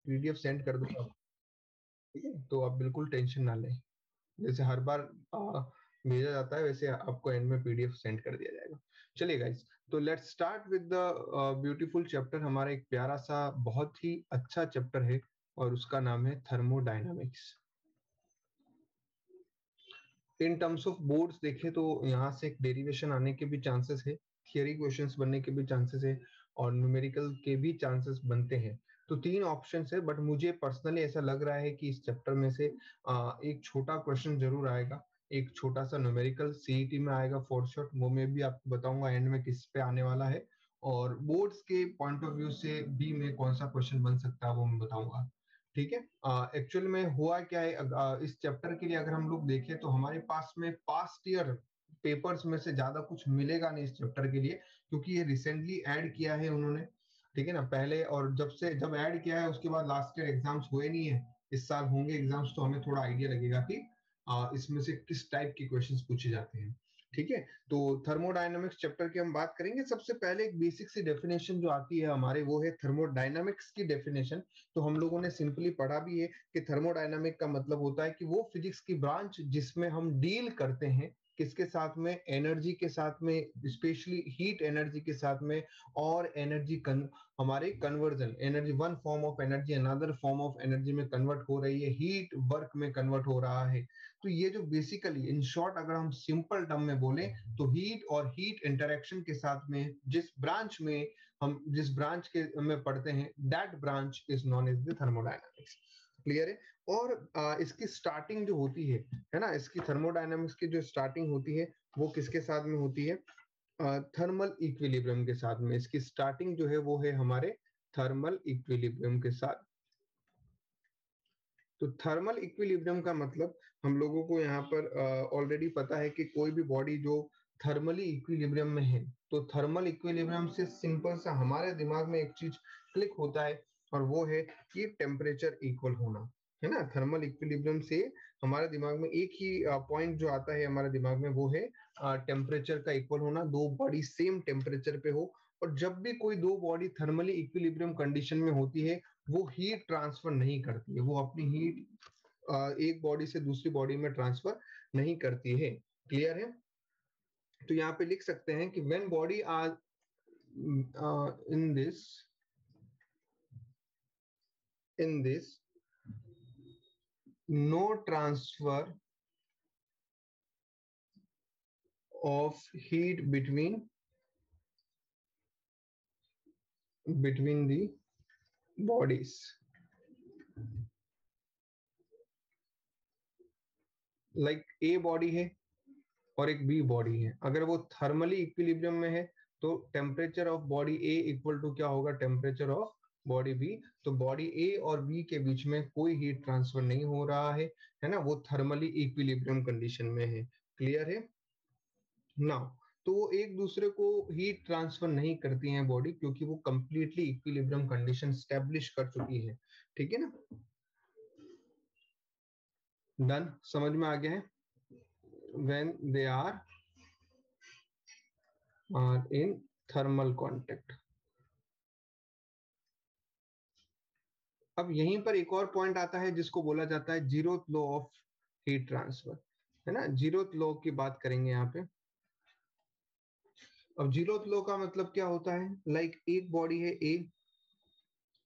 PDF send कर दूंगा, ठीक है? तो आप बिल्कुल टेंशन ना लें, जैसे हर बार भेजा जाता है वैसे आपको एंड में पीडीएफ सेंड कर दिया जाएगा। चलिए गाइस, तो let's start with the beautiful chapter. हमारा एक प्यारा सा बहुत ही अच्छा चैप्टर है और उसका नाम है thermodynamics. In terms of boards देखें तो यहाँ से एक डेरिवेशन आने के भी चांसेस है, थियरी क्वेश्चंस बनने के भी चांसेस है और न्यूमेरिकल के भी चांसेस बनते हैं। तो तीन ऑप्शंस है, बट मुझे पर्सनली ऐसा लग रहा है कि इस चैप्टर में से एक छोटा क्वेश्चन जरूर आएगा, एक छोटा सा न्यूमेरिकल सीईटी में आएगा फॉर श्योर। वो मैं भी आपको बताऊंगा एंड में किस पे आने वाला है, और बोर्ड्स के पॉइंट ऑफ व्यू से भी मैं कौन सा क्वेश्चन बन सकता है वो मैं बताऊंगा, ठीक है? एक्चुअल में हुआ क्या है, इस चैप्टर के लिए अगर हम लोग देखें तो हमारे पास में पास्ट ईयर पेपर्स में से ज्यादा कुछ मिलेगा नहीं इस चैप्टर के लिए, क्योंकि ये रिसेंटली ऐड किया है उन्होंने, ठीक है ना? पहले और जब ऐड किया है उसके बाद लास्ट ईयर एग्जाम्स हुए नहीं है, इस साल होंगे एग्जाम्स, तो हमें थोड़ा आइडिया लगेगा कि इसमें से किस टाइप के क्वेश्चंस पूछे जाते हैं, ठीक है? तो थर्मोडायनामिक्स चैप्टर की हम बात करेंगे। सबसे पहले एक बेसिक सी डेफिनेशन जो आती है हमारे, वो है थर्मोडायनामिक्स की डेफिनेशन। तो हम लोगों ने सिंपली पढ़ा भी है कि थर्मोडायनामिक का मतलब होता है कि वो फिजिक्स की ब्रांच जिसमें हम डील करते हैं किसके साथ में, एनर्जी के साथ में, स्पेशली हीट एनर्जी के साथ में, और एनर्जी हमारे conversion, energy one form of energy another form of energy में कन्वर्ट हो रही है, हीट वर्क में कन्वर्ट हो रहा है। तो ये जो बेसिकली इन शॉर्ट अगर हम सिंपल टर्म में बोले तो हीट और हीट इंटरेक्शन के साथ में जिस ब्रांच के में पढ़ते हैं, that branch is known as the thermodynamics. Clear है? और इसकी स्टार्टिंग जो होती है ना, इसकी थर्मोडायनामिक्स की जो स्टार्टिंग होती है वो किसके साथ में होती है? थर्मल इक्विलिब्रियम के साथ में। इसकी स्टार्टिंग जो है वो है हमारे थर्मल इक्विलिब्रियम के साथ। तो थर्मल इक्विलिब्रियम का मतलब हम लोगों को यहाँ पर ऑलरेडी पता है कि कोई भी बॉडी जो थर्मली इक्विलिब्रियम में है, तो थर्मल इक्विलिब्रियम से सिंपल सा हमारे दिमाग में एक चीज क्लिक होता है, और वो है कि टेम्परेचर इक्वल होना, है ना? थर्मल इक्विलिब्रियम से हमारे दिमाग में एक ही पॉइंट जो आता है हमारे दिमाग में, वो है टेम्परेचर का इक्वल होना, दो बॉडी सेम टेम्परेचर पे हो। और जब भी कोई दो बॉडी थर्मली इक्विलिब्रियम कंडीशन में होती है, वो हीट ट्रांसफर नहीं करती है, वो अपनी हीट एक बॉडी से दूसरी बॉडी में ट्रांसफर नहीं करती है। क्लियर है? तो यहाँ पे लिख सकते हैं कि when body are in this no transfer of heat between the bodies. Like A body है और एक बी बॉडी है, अगर वो थर्मली इक्विलिब्रियम में है तो temperature of body A equal to क्या होगा? Temperature of body B. तो बॉडी ए और बी के बीच में कोई हीट ट्रांसफर नहीं हो रहा है ना? वो थर्मली इक्विलिब्रियम कंडीशन में है। क्लियर है ना? तो वो एक दूसरे को हीट ट्रांसफर नहीं करती हैं बॉडी, क्योंकि वो कंप्लीटली इक्विलिब्रियम कंडीशन स्टैब्लिश कर चुकी है, ठीक है ना? डन, समझ में आ गया है? When they are in thermal contact. अब यहीं पर एक और पॉइंट आता है जिसको बोला जाता है zeroth law of heat transfer, है ना? जीरोथ लॉ की बात करेंगे यहाँ पे। अब जीरोथ लॉ का मतलब क्या होता है? लाइक एक बॉडी है ए,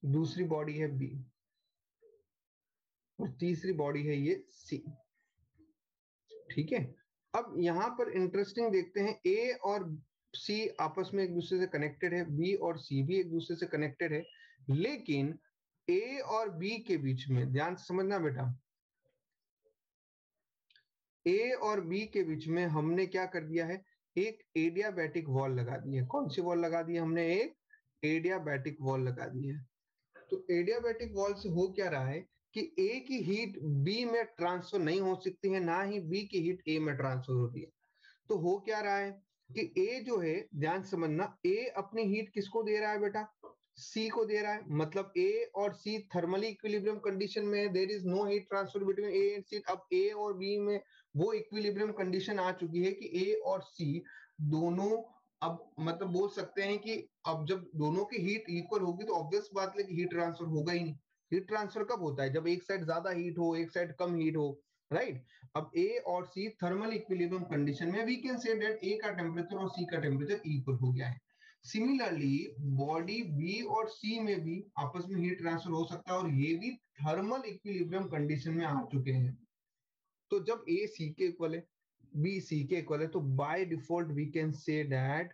दूसरी बॉडी है बी, और तीसरी बॉडी है ये सी, ठीक है? अब यहाँ पर इंटरेस्टिंग देखते हैं, ए और सी आपस में एक दूसरे से कनेक्टेड है, बी और सी भी एक दूसरे से कनेक्टेड है, लेकिन ए और बी के बीच में, ध्यान से समझना बेटा, ए और बी के बीच में हमने क्या कर दिया है? एक एडियाबैटिक वॉल लगा दी है। कौन सी वॉल लगा दी है हमने? एक एडियाबैटिक वॉल लगा दी है। तो एडियाबैटिक वॉल से हो क्या रहा है कि ए की हीट बी में ट्रांसफर नहीं हो सकती है, ना ही बी की हीट ए में ट्रांसफर होती है। तो हो क्या रहा है कि ए जो है, ध्यान समझना, ए अपनी हीट किसको दे रहा है बेटा? सी को दे रहा है। मतलब ए और सी थर्मली इक्विलिब्रियम कंडीशन में है, there is no heat transfer between A and C. अब ए और बी में वो इक्विलिब्रियम कंडीशन आ चुकी है कि ए और सी दोनों, अब मतलब बोल सकते हैं कि अब जब दोनों की हीट इक्वल होगी तो ऑब्वियस बात है कि हीट ट्रांसफर होगा ही नहीं। हीट ट्रांसफर कब होता है? जब एक साइड ज्यादा हीट हो, एक साइड कम हीट हो, राइट? अब ए और सी थर्मल इक्विलिब्रियम कंडीशन में वी कैन से दैट ए का टेम्परेचर और सी का टेम्परेचर इक्वल हो गया है। सिमिलरली बॉडी बी और सी में भी आपस में हीट ट्रांसफर हो सकता है और ये भी थर्मल इक्विलिब्रियम कंडीशन में आ चुके हैं। तो जब ए सी के इक्वल है, बी सी के इक्वल है, तो by default we can say that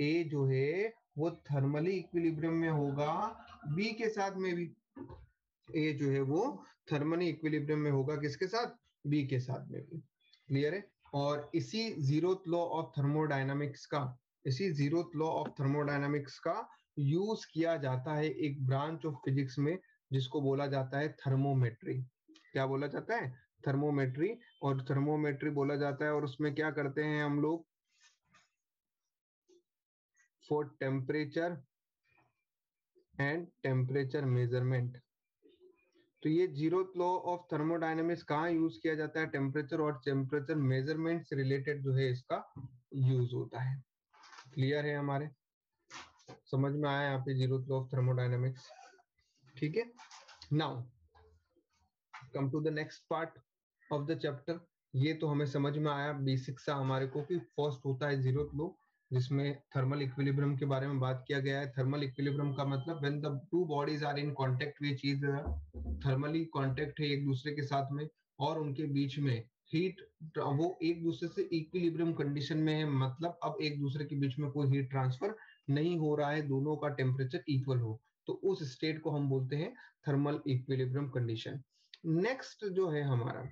A जो है वो थर्मली इक्विलिब्रियम में होगा बी के साथ में भी। ए जो है वो थर्मली इक्विलिब्रियम में होगा किसके साथ? बी के साथ में भी। क्लियर है? और इसी जीरोथ लॉ ऑफ थर्मोडायनामिक्स का, इसी जीरोथ लॉ ऑफ थर्मोडायनामिक्स का यूज किया जाता है एक ब्रांच ऑफ फिजिक्स में जिसको बोला जाता है थर्मोमेट्री। क्या बोला जाता है? थर्मोमेट्री। और थर्मोमेट्री बोला जाता है और उसमें क्या करते हैं हम लोग? For temperature and temperature measurement. तो ये जीरोथ लॉ ऑफ थर्मोडायनेमिक्स कहाँ यूज किया जाता है? टेम्परेचर और टेम्परेचर मेजरमेंट से रिलेटेड जो है इसका यूज होता है। क्लियर है? हमारे समझ में आया यहाँ पे जीरोथ लॉ ऑफ थर्मोडायनेमिक्स? ठीक है। Now come to the next part of the chapter. ये तो हमें समझ में आया बेसिक सा हमारे को कि फर्स्ट होता है जीरोथ लॉ, जिसमें थर्मल इक्विलिब्रियम के बारे में बात किया गया है। थर्मल इक्विलिब्रियम का मतलब when the two bodies are in contact which is thermally contact है एक दूसरे के साथ में और उनके बीच में हीट, वो एक दूसरे से इक्विलिब्रियम कंडीशन में है, मतलब अब एक दूसरे के बीच में कोई हीट ट्रांसफर नहीं हो रहा है, दोनों का टेम्परेचर इक्वल हो, तो उस स्टेट को हम बोलते हैं थर्मल इक्विलिब्रियम कंडीशन। नेक्स्ट जो है हमारा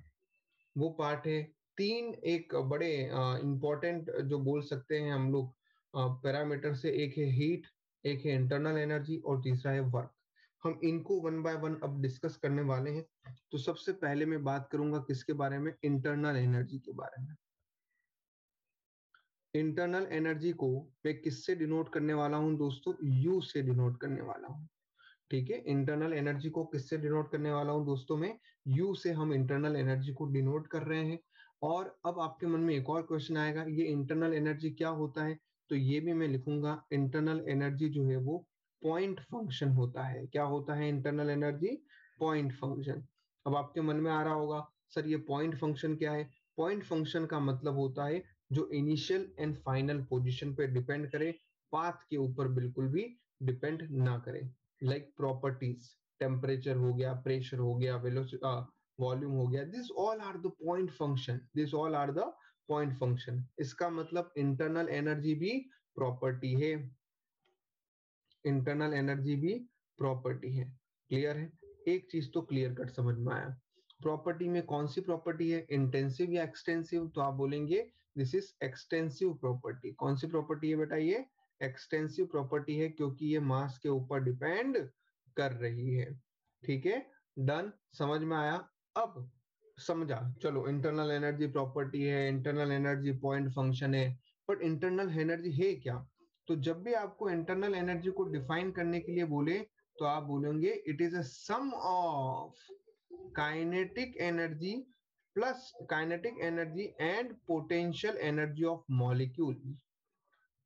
वो पार्ट है तीन एक बड़े इंपॉर्टेंट जो बोल सकते हैं हम लोग पैरामीटर से, एक है हीट, एक है इंटरनल एनर्जी और तीसरा है वर्क। हम इनको वन बाय वन अब डिस्कस करने वाले हैं। तो सबसे पहले मैं बात करूंगा किसके बारे में? इंटरनल एनर्जी के बारे में। इंटरनल एनर्जी को मैं किससे डिनोट करने वाला हूं दोस्तों? यू से डिनोट करने वाला हूं। ठीक है, इंटरनल एनर्जी को किससे डिनोट करने वाला हूं दोस्तों? में यू से हम इंटरनल एनर्जी को डिनोट कर रहे हैं। और अब आपके मन में एक और क्वेश्चन आएगा, ये इंटरनल एनर्जी क्या होता है? तो ये भी मैं लिखूंगा, इंटरनल एनर्जी जो है वो पॉइंट फंक्शन होता है। क्या होता है इंटरनल एनर्जी? Point function. अब आपके मन में आ रहा होगा सर ये पॉइंट फंक्शन क्या है? पॉइंट फंक्शन का मतलब होता है जो इनिशियल एंड फाइनल पोजीशन पे डिपेंड करे, पाथ के ऊपर बिल्कुल भी डिपेंड ना करे। लाइक प्रॉपर्टीज, टेम्परेचर हो गया, प्रेशर हो गया, वॉल्यूम हो गया, this all are the point function, this all are the point function. इसका मतलब इंटरनल एनर्जी भी प्रॉपर्टी है, इंटरनल एनर्जी भी प्रॉपर्टी है। क्लियर है? एक चीज तो क्लियर कट समझ में आया। प्रॉपर्टी में कौन सी प्रॉपर्टी है? इंटेंसिव या एक्सटेंसिव? तो आप बोलेंगे दिस इज एक्सटेंसिव प्रॉपर्टी। कौन सी प्रॉपर्टी है बेटा? ये एक्सटेंसिव प्रॉपर्टी है क्योंकि ये मास के ऊपर डिपेंड कर रही है। ठीक है, डन, समझ में आया? अब समझा, चलो इंटरनल एनर्जी प्रॉपर्टी है, इंटरनल एनर्जी पॉइंट फंक्शन है, बट इंटरनल एनर्जी है क्या? तो जब भी आपको इंटरनल एनर्जी को डिफाइन करने के लिए बोले तो आप बोलेंगे it is a sum of kinetic energy plus kinetic energy and potential energy of molecule.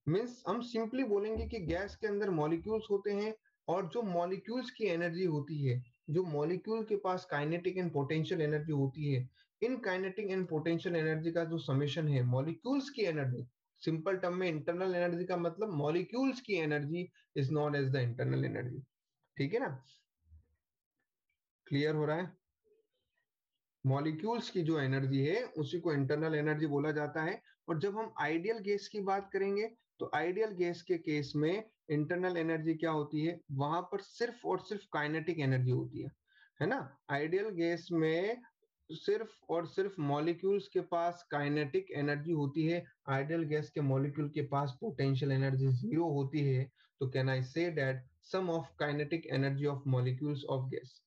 Means हम सिंपली बोलेंगे कि गैस के अंदर मॉलिक्यूल्स होते हैं और जो मॉलिक्यूल्स की एनर्जी होती है, जो मॉलिक्यूल के पास काइनेटिक एंड पोटेंशियल एनर्जी होती है, इन काइनेटिक एंड पोटेंशियल एनर्जी का जो समेशन है मॉलिक्यूल्स की एनर्जी, सिंपल टर्म में इंटरनल एनर्जी का मतलब मॉलिक्यूल्स की energy is known as the internal energy. ठीक है ना? क्लियर हो रहा है? मॉलिक्यूल्स की जो एनर्जी है उसी को इंटरनल एनर्जी बोला जाता है। और जब हम आइडियल गैस की बात करेंगे तो आइडियल गैस के केस में इंटरनल एनर्जी क्या होती है? वहां पर सिर्फ और सिर्फ काइनेटिक एनर्जी होती है ना? आइडियल गैस में सिर्फ और सिर्फ मॉलिक्यूल्स के पास काइनेटिक एनर्जी होती है, आइडियल गैस के मॉलिक्यूल के पास पोटेंशियल एनर्जी 0 होती है। तो can I say that sum of kinetic energy of molecules of gas.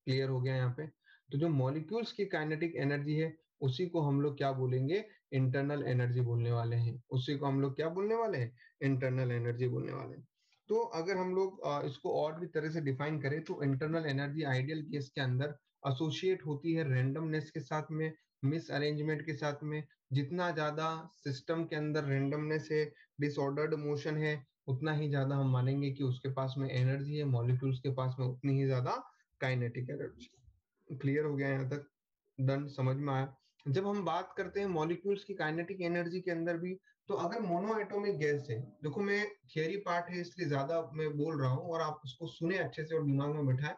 Clear हो गया यहाँ पे? तो जो मॉलिक्यूल्स की काइनेटिक एनर्जी है उसी को हम लोग क्या बोलेंगे? इंटरनल एनर्जी बोलने वाले हैं। उसी को हम लोग क्या बोलने वाले हैं? इंटरनल एनर्जी बोलने वाले हैं। तो अगर हम लोग इसको और भी तरह से डिफाइन करें तो इंटरनल एनर्जी आइडियल केस के अंदर एसोसिएट होती है रैंडमनेस के साथ में, मिस अरेंजमेंट के साथ में। जितना ज्यादा सिस्टम के अंदर रैंडमनेस है, डिसऑर्डर्ड मोशन है, उतना ही ज्यादा हम मानेंगे कि उसके पास में एनर्जी है, मॉलिक्यूल्स के पास में उतनी ही ज्यादा काइनेटिक एनर्जी। क्लियर हो गया यहाँ तक? डन, समझ में आया? जब हम बात करते हैं मॉलिक्यूल्स की काइनेटिक एनर्जी के अंदर भी, तो अगर मोनो एटॉमिक गैस है, देखो मैं थियरी पार्ट है इसलिए ज्यादा मैं बोल रहा हूँ और आप उसको सुने अच्छे से और दिमाग में बैठाएं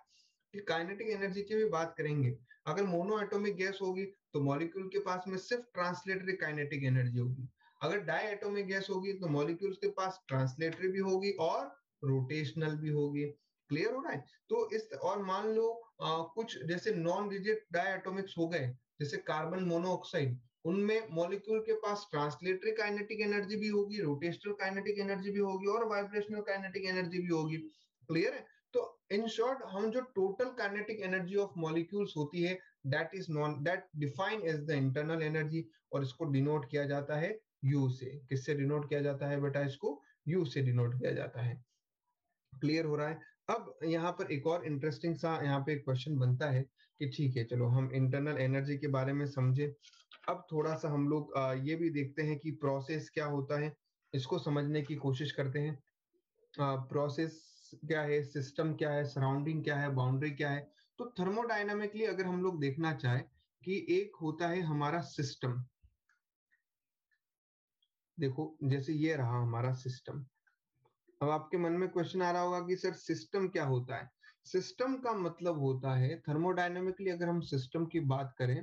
कि काइनेटिक एनर्जी की भी बात करेंगे। अगर मोनो एटॉमिक गैस होगी तो मॉलिक्यूल के पास में सिर्फ ट्रांसलेटरी काइनेटिक एनर्जी होगी। अगर डाई एटॉमिक गैस होगी तो मॉलिक्यूल्स के पास ट्रांसलेटरी भी होगी और रोटेशनल भी होगी। क्लियर हो रहा है? तो इस और मान लो कुछ जैसे नॉन रिजिड डायटोमिक्स हो गए, जैसे कार्बन मोनोऑक्साइड, उनमें मॉलिक्यूल के पास ट्रांसलेटरी काइनेटिक एनर्जी भी होगी, रोटेशनल काइनेटिक एनर्जी भी होगी और वाइब्रेशनल काइनेटिक एनर्जी भी होगी। क्लियर है? तो इन शॉर्ट हम जो total kinetic energy of molecules होती है, that define as the internal energy, और इसको डिनोट किया जाता है यू से। किससे डिनोट किया जाता है बेटा? इसको यू से डिनोट किया जाता है। क्लियर हो रहा है? अब यहाँ पर एक और इंटरेस्टिंग सा यहाँ पे एक क्वेश्चन बनता है कि ठीक है चलो हम इंटरनल एनर्जी के बारे में समझे, अब थोड़ा सा हम लोग ये भी देखते हैं कि प्रोसेस क्या होता है, इसको समझने की कोशिश करते हैं। प्रोसेस क्या है, सिस्टम क्या है, सराउंडिंग क्या है, बाउंड्री क्या है। तो थर्मोडायनामिकली अगर हम लोग देखना चाहे कि एक होता है हमारा सिस्टम, देखो जैसे ये रहा हमारा सिस्टम। अब आपके मन में क्वेश्चन आ रहा होगा कि सर सिस्टम क्या होता है? सिस्टम का मतलब होता है थर्मोडायनेमिकली अगर हम सिस्टम की बात करें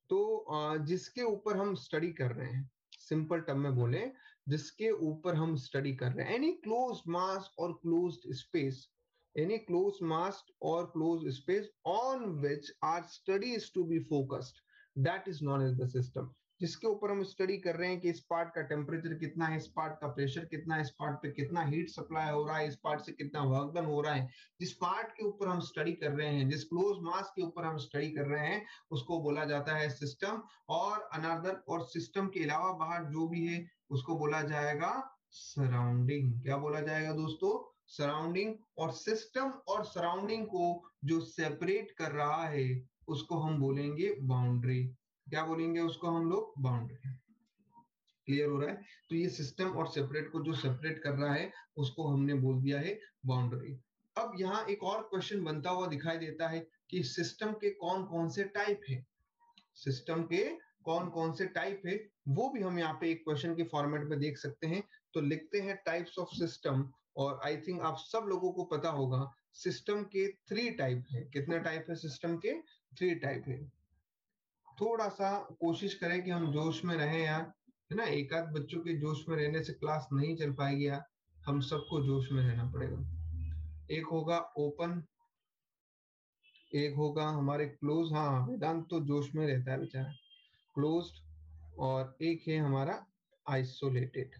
तो जिसके ऊपर हम स्टडी कर रहे हैं, सिंपल टर्म में बोले, जिसके ऊपर हम स्टडी कर रहे हैं, एनी क्लोज मास और closed space, any close mass और close space on which our study is to be focused, that is known as the system. जिसके ऊपर हम स्टडी कर रहे हैं कि इस पार्ट का टेम्परेचर कितना है, इस पार्ट का प्रेशर कितना है, इस पार्ट पे कितना हीट सप्लाई हो रहा है, इस पार्ट से कितना वर्क डन हो रहा है, जिस पार्ट के ऊपर हम स्टडी कर रहे हैं, जिस क्लोज मास के ऊपर हम स्टडी कर रहे हैं, उसको बोला जाता है सिस्टम। और अनदर और सिस्टम के अलावा बाहर जो भी है उसको बोला जाएगा सराउंडिंग। क्या बोला जाएगा दोस्तों? सराउंडिंग। और सिस्टम और सराउंडिंग को जो सेपरेट कर रहा है उसको हम बोलेंगे बाउंड्री। क्या बोलेंगे उसको हम लोग? बाउंड्री। क्लियर हो रहा है? तो ये सिस्टम और सेपरेट को जो सेपरेट कर रहा है उसको हमने बोल दिया है बाउंड्री। अब यहाँ एक और क्वेश्चन बनता हुआ दिखाई देता है कि सिस्टम के कौन कौन से टाइप है, सिस्टम के कौन कौन से टाइप है, वो भी हम यहाँ पे एक क्वेश्चन के फॉर्मेट में देख सकते हैं। तो लिखते हैं टाइप्स ऑफ सिस्टम, और आई थिंक आप सब लोगों को पता होगा सिस्टम के 3 टाइप है। कितने टाइप है सिस्टम के? 3 टाइप है। थोड़ा सा कोशिश करें कि हम जोश में रहें यार, है ना? एक आध बच्चों के जोश में रहने से क्लास नहीं चल पाएगी यार, हम सबको जोश में रहना पड़ेगा। एक होगा ओपन, एक होगा हमारे क्लोज, हाँ वेदांत तो जोश में रहता है बेचारा, क्लोज्ड, और एक है हमारा आइसोलेटेड।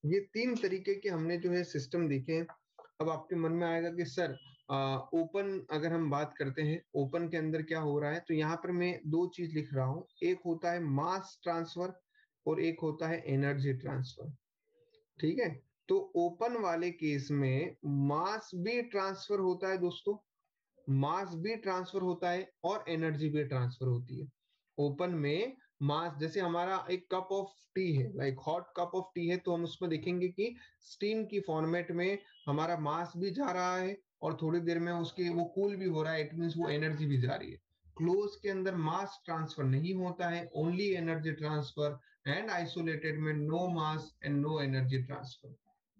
ये 3 तरीके के हमने जो है सिस्टम देखे हैं। अब आपके मन में आएगा कि सर ओपन अगर हम बात करते हैं, ओपन के अंदर क्या हो रहा है, तो यहाँ पर मैं 2 चीज लिख रहा हूँ, एक होता है मास ट्रांसफर और एक होता है एनर्जी ट्रांसफर। ठीक है? तो ओपन वाले केस में मास भी ट्रांसफर होता है दोस्तों, मास भी ट्रांसफर होता है और एनर्जी भी ट्रांसफर होती है। ओपन में मास, जैसे हमारा एक कप ऑफ टी है, like hot cup of T है, तो हम उसमें देखेंगे कि स्टीम की फॉर्मेट में हमारा मास भी जा रहा है और थोड़ी देर में उसके वो कूल भी हो रहा है, इट मीन वो एनर्जी भी जा रही है। क्लोज के अंदर मास ट्रांसफर नहीं होता है, only energy transfer, and isolated में no mass and no energy transfer.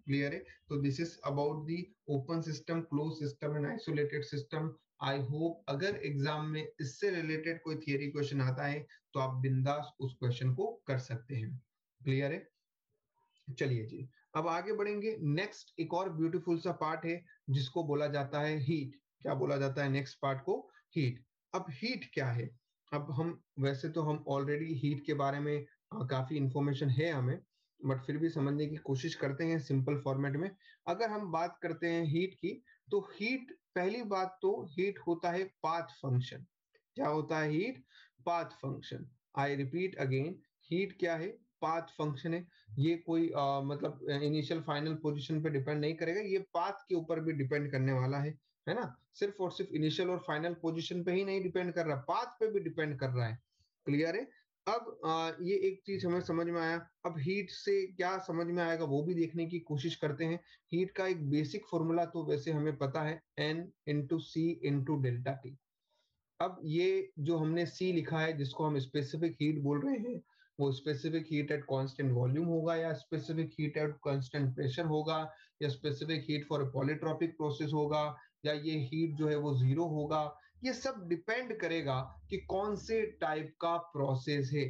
Clear है? तो this is about the open system, close system and isolated system. I hope अगर एग्जाम में इससे रिलेटेड कोई थियरी क्वेश्चन आता है तो आप बिंदास उस क्वेश्चन को कर सकते हैं। क्लियर है? चलिए जी, अब आगे बढ़ेंगे। नेक्स्ट एक और ब्यूटीफुल सा पार्ट है जिसको बोला जाता है हीट। क्या बोला जाता है नेक्स्ट पार्ट को? हीट। अब हीट क्या है? अब हम वैसे तो हम ऑलरेडी हीट के बारे में काफी इंफॉर्मेशन है हमें, बट फिर भी समझने की कोशिश करते हैं सिंपल फॉर्मेट में। अगर हम बात करते हैं हीट की, तो हीट, पहली बात तो हीट होता है पाथ फंक्शन। क्या होता है heat? Path function. I repeat again, heat क्या है? पाथ फंक्शन है। ये कोई मतलब इनिशियल फाइनल पोजीशन पे डिपेंड नहीं करेगा, ये पाथ के ऊपर भी डिपेंड करने वाला है ना? सिर्फ और सिर्फ इनिशियल और फाइनल पोजीशन पे ही नहीं डिपेंड कर रहा, पाथ पे भी डिपेंड कर रहा है। क्लियर है? अब ये एक चीज हमें समझ में आया। अब हीट से क्या समझ में आएगा वो भी देखने की कोशिश करते हैं। हीट का एक बेसिक फॉर्मूला तो वैसे हमें पता है, N इंटू सी इंटू डेल्टा टी। अब ये जो हमने सी लिखा है जिसको हम स्पेसिफिक हीट बोल रहे हैं, वो specific heat at constant volume होगा, या specific heat at constant pressure होगा, या specific heat for polytropic process होगा, या ये हीट जो है वो जीरो होगा। ये सब डिपेंड करेगा कि कौन से टाइप का प्रोसेस है,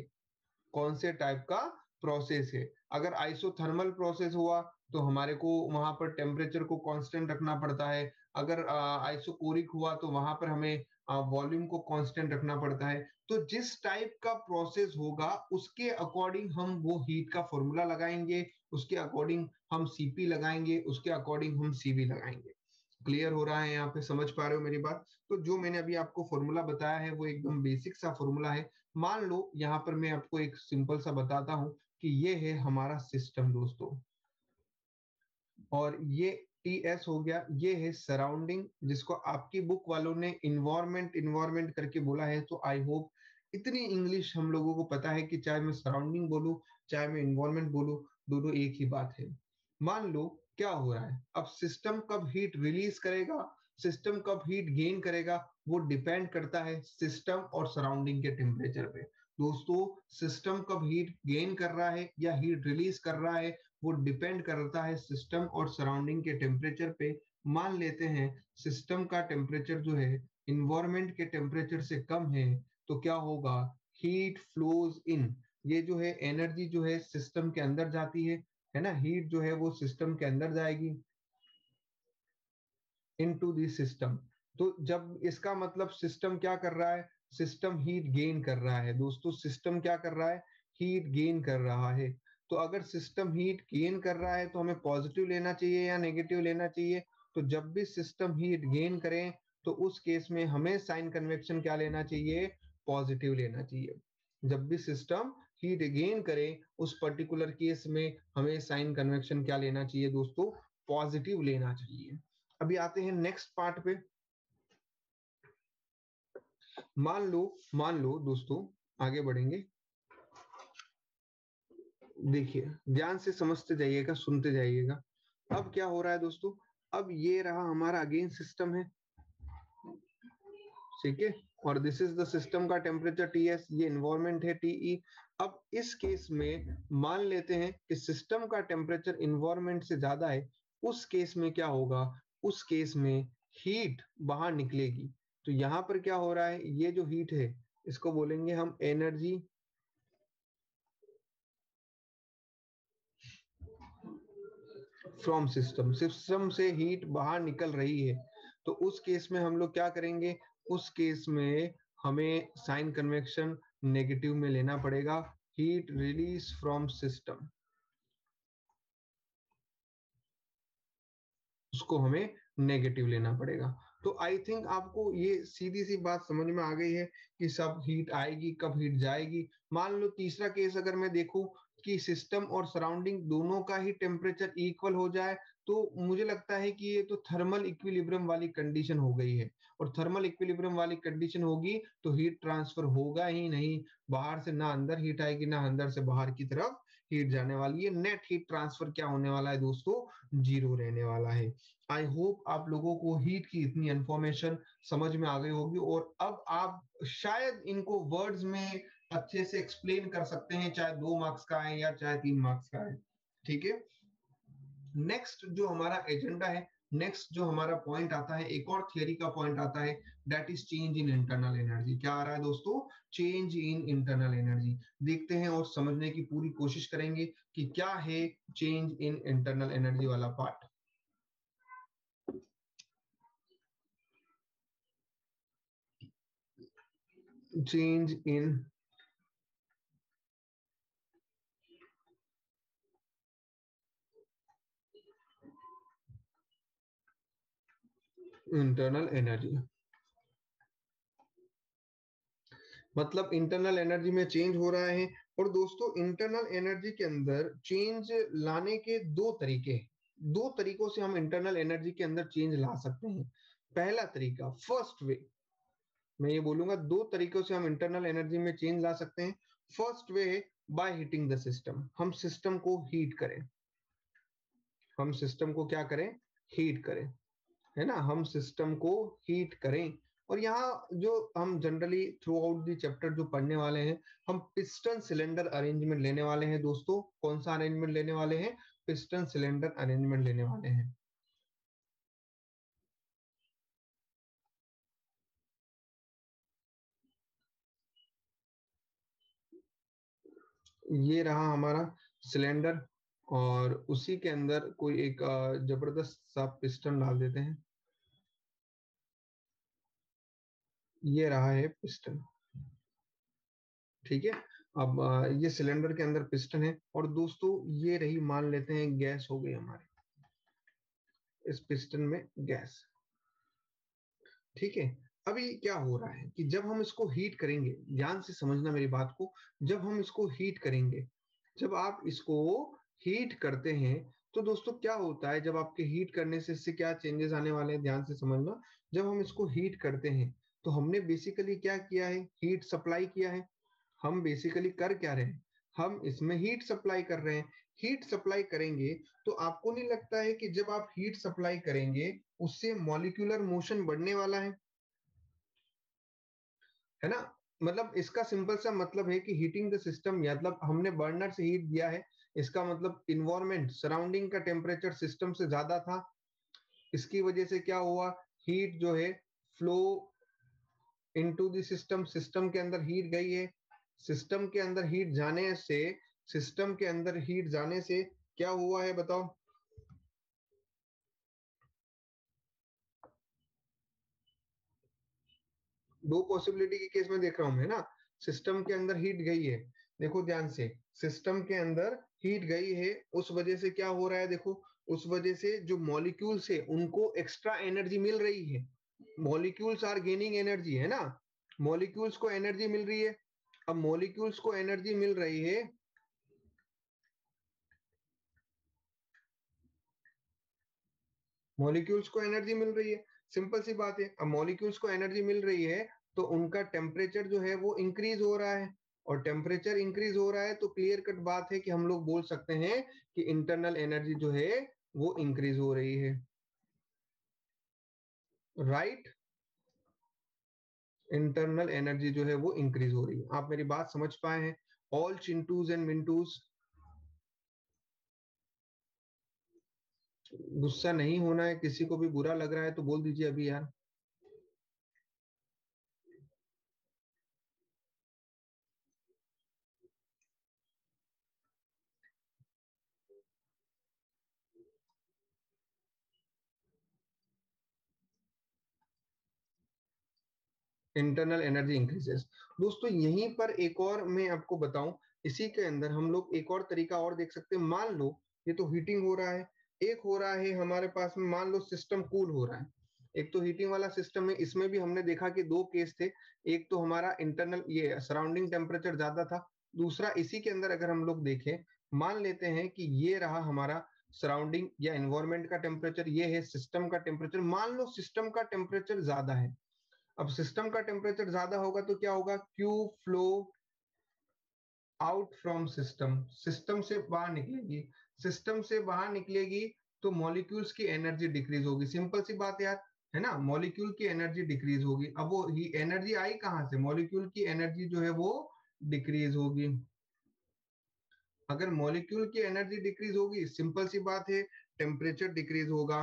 कौन से टाइप का प्रोसेस है। अगर आइसोथर्मल प्रोसेस हुआ तो हमारे को वहां पर टेम्परेचर को कांस्टेंट रखना पड़ता है। अगर आइसोकोरिक हुआ तो वहां पर हमें वॉल्यूम को कांस्टेंट रखना पड़ता है। तो जिस टाइप का प्रोसेस होगा उसके अकॉर्डिंग हम वो हीट का फॉर्मूला लगाएंगे, उसके अकॉर्डिंग हम सीपी लगाएंगे, उसके अकॉर्डिंग हम सीवी लगाएंगे। क्लियर हो रहा है यहाँ पे, समझ पा रहे हो मेरी बात? तो जो मैंने अभी आपको फॉर्मूला बताया है वो एकदम बेसिक सा फॉर्मूला है। मान लो यहाँ पर मैं आपको एक सिंपल सा बताता हूं कि ये है हमारा सिस्टम दोस्तों, और ये टी एस हो गया, ये है सराउंडिंग, जिसको आपकी बुक वालों ने इन्वायरमेंट इन्वायरमेंट करके बोला है। तो आई होप इतनी इंग्लिश हम लोगों को पता है कि चाहे मैं सराउंडिंग बोलूं चाहे मैं इन्वायरमेंट बोलूं, दोनों एक ही बात है। मान लो क्या हो रहा है, अब सिस्टम कब हीट रिलीज करेगा, सिस्टम कब हीट गेन करेगा, वो डिपेंड करता है सिस्टम और सराउंडिंग के टेम्परेचर पे। दोस्तों, सिस्टम कब हीट गेन कर रहा है या हीट रिलीज कर रहा है, वो डिपेंड करता है सिस्टम और सराउंडिंग के टेम्परेचर पे। मान लेते हैं सिस्टम का टेम्परेचर जो है इन्वायरमेंट के टेम्परेचर से कम है, तो क्या होगा, हीट फ्लोज इन। ये जो है एनर्जी जो है सिस्टम के अंदर जाती है ना, हीट जो है वो सिस्टम के अंदर जाएगी इनटू द सिस्टम। तो जब इसका मतलब सिस्टम क्या कर रहा है, सिस्टम हीट गेन कर रहा है। दोस्तों, सिस्टम क्या कर रहा है, हीट गेन कर रहा है। तो अगर सिस्टम हीट गेन कर रहा है तो हमें पॉजिटिव लेना चाहिए या नेगेटिव लेना चाहिए? तो जब भी सिस्टम हीट गेन करें तो उस केस में हमें साइन कन्वेक्शन क्या लेना चाहिए, पॉजिटिव लेना चाहिए। जब भी सिस्टम हीट गेन करे उस पर्टिकुलर केस में हमें साइन कन्वेक्शन क्या लेना चाहिए दोस्तों, पॉजिटिव लेना चाहिए। अभी आते हैं नेक्स्ट पार्ट पे। मान लो दोस्तों, आगे बढ़ेंगे। देखिए, ध्यान से समझते जाइएगा, सुनते जाइएगा। अब क्या हो रहा है दोस्तों, अब ये रहा हमारा अगेन सिस्टम है, ठीक है, और दिस इज द सिस्टम का टेम्परेचर टी एस, ये इन्वायरमेंट है टीई। अब इस केस में मान लेते हैं कि सिस्टम का टेम्परेचर इन्वायरमेंट से ज्यादा है। उस केस में क्या होगा, उस केस में हीट बाहर निकलेगी। तो यहां पर क्या हो रहा है, ये जो हीट है इसको बोलेंगे हम एनर्जी फ्रॉम सिस्टम। सिस्टम से हीट बाहर निकल रही है, तो उस केस में हम लोग क्या करेंगे, उस केस में हमें साइन कन्वेक्शन नेगेटिव में लेना पड़ेगा। हीट रिलीज फ्रॉम सिस्टम, उसको हमें नेगेटिव लेना पड़ेगा। तो आई थिंक आपको ये सीधी सी बात समझ में आ गई है कि सब हीट आएगी कब हीट जाएगी। मान लो तीसरा केस अगर मैं देखूं कि सिस्टम और सराउंडिंग दोनों का ही टेम्परेचर इक्वल हो जाए, तो मुझे लगता है कि ये तो थर्मल इक्विलिब्रियम वाली कंडीशन हो गई है। और थर्मल इक्विलिब्रियम वाली कंडीशन होगी तो हीट ट्रांसफर होगा ही नहीं, बाहर से ना अंदर हीट आएगी ना अंदर से बाहर की तरफ हीट जाने वाली है। नेट हीट ट्रांसफर क्या होने वाला है दोस्तों, जीरो रहने वाला है। आई होप आप लोगों को हीट की इतनी इंफॉर्मेशन समझ में आ गई होगी, और अब आप शायद इनको वर्ड्स में अच्छे से एक्सप्लेन कर सकते हैं, चाहे 2 मार्क्स का है या चाहे 3 मार्क्स का है। ठीक है, नेक्स्ट जो हमारा एजेंडा है, नेक्स्ट जो हमारा पॉइंट आता है, एक और थियरी का पॉइंट आता है, that is change in internal energy. क्या आ रहा है दोस्तों, चेंज इन इंटरनल एनर्जी। देखते हैं और समझने की पूरी कोशिश करेंगे कि क्या है चेंज इन इंटरनल एनर्जी वाला part. change in internal energy, मतलब इंटरनल एनर्जी में चेंज हो रहा है। और दोस्तों, इंटरनल एनर्जी के अंदर चेंज लाने के दो तरीके, दो तरीकों से हम इंटरनल एनर्जी के अंदर चेंज ला सकते हैं। पहला तरीका, फर्स्ट वे, मैं ये बोलूंगा दो तरीकों से हम इंटरनल एनर्जी में चेंज ला सकते हैं। फर्स्ट वे है बाय हीटिंग द सिस्टम, हम सिस्टम को हीट करें, हम सिस्टम को क्या करें, हीट करें, है ना, हम सिस्टम को हीट करें। और यहाँ जो हम generally through out the chapter जो पढ़ने वाले हैं, हम पिस्टन सिलेंडर अरेंजमेंट लेने वाले हैं दोस्तों। कौन सा अरेंजमेंट लेने वाले हैं, पिस्टन सिलेंडर अरेंजमेंट लेने वाले हैं। ये रहा हमारा सिलेंडर, और उसी के अंदर कोई एक जबरदस्त सा पिस्टन डाल देते हैं। ये रहा है पिस्टन, ठीक है। अब ये सिलेंडर के अंदर पिस्टन है, और दोस्तों ये रही, मान लेते हैं गैस हो गई हमारे इस पिस्टन में गैस, ठीक है। अभी क्या हो रहा है कि जब हम इसको हीट करेंगे, ध्यान से समझना मेरी बात को, जब हम इसको हीट करेंगे, जब आप इसको हीट करते हैं, तो दोस्तों क्या होता है, जब आपके हीट करने से इससे क्या चेंजेस आने वाले हैं, ध्यान से समझना। जब हम इसको हीट करते हैं, तो हमने बेसिकली क्या किया है, हीट सप्लाई किया है। हम बेसिकली कर क्या रहे हैं, हम इसमें हीट सप्लाई कर रहे हैं। हीट सप्लाई करेंगे तो आपको नहीं लगता है कि जब आप हीट सप्लाई करेंगे, उससे मॉलिक्यूलर मोशन बढ़ने वाला है ना। मतलब इसका सिंपल सा मतलब है कि हीटिंग द सिस्टम, मतलब हमने बर्नर से हीट दिया है, इसका मतलब इन्वायरमेंट सराउंडिंग का टेम्परेचर सिस्टम से ज्यादा था। इसकी वजह से क्या हुआ, हीट जो है flow into the system, system के अंदर हीट गई है। सिस्टम के अंदर हीट जाने से, सिस्टम के अंदर हीट जाने से क्या हुआ है बताओ। दो पॉसिबिलिटी के केस में देख रहा हूं मैं ना। सिस्टम के अंदर हीट गई है, देखो ध्यान से, सिस्टम के अंदर हीट गई है, उस वजह से क्या हो रहा है देखो, उस वजह से जो मॉलिक्यूल्स है उनको एक्स्ट्रा एनर्जी मिल रही है। मॉलिक्यूल्स आर गेनिंग एनर्जी, है ना, मॉलिक्यूल्स को एनर्जी मिल रही है। अब मॉलिक्यूल्स को एनर्जी मिल रही है, मॉलिक्यूल्स को एनर्जी मिल रही है, सिंपल सी बात है। अब मॉलिक्यूल्स को एनर्जी मिल रही है, तो उनका टेम्परेचर जो है वो इंक्रीज हो रहा है, और टेम्परेचर इंक्रीज हो रहा है तो क्लियर कट बात है कि हम लोग बोल सकते हैं कि इंटरनल एनर्जी जो है वो इंक्रीज हो रही है, राइट। इंटरनल एनर्जी जो है वो इंक्रीज हो रही है। आप मेरी बात समझ पाए हैं ऑल चिंटूज एंड मिंटूज। गुस्सा नहीं होना है, किसी को भी बुरा लग रहा है तो बोल दीजिए अभी यार। इंटरनल एनर्जी इंक्रीजेस, दोस्तों यहीं पर एक और मैं आपको बताऊं, इसी के अंदर हम लोग एक और तरीका और देख सकते हैं। मान लो ये तो हीटिंग हो रहा है, एक हो रहा है हमारे पास में, मान लो सिस्टम कूल हो रहा है। एक तो हीटिंग वाला सिस्टम है, इसमें भी हमने देखा कि दो केस थे। एक तो हमारा इंटरनल ये सराउंडिंग टेम्परेचर ज्यादा था, दूसरा इसी के अंदर अगर हम लोग देखें, मान लेते हैं कि ये रहा हमारा सराउंडिंग या एनवायरमेंट का टेम्परेचर, ये है सिस्टम का टेम्परेचर। मान लो सिस्टम का टेम्परेचर ज्यादा है, अब सिस्टम का टेम्परेचर ज्यादा होगा तो क्या होगा, Q flow out from system, system से बाहर निकलेगी। सिस्टम से बाहर निकलेगी तो मॉलिक्यूल्स की एनर्जी डिक्रीज होगी, सिंपल सी बात यार, है ना। मॉलिक्यूल की एनर्जी डिक्रीज होगी, अब वो एनर्जी आई कहां से, मॉलिक्यूल की एनर्जी जो है वो डिक्रीज होगी। अगर मॉलिक्यूल की एनर्जी डिक्रीज होगी, सिंपल सी बात है, टेम्परेचर डिक्रीज होगा,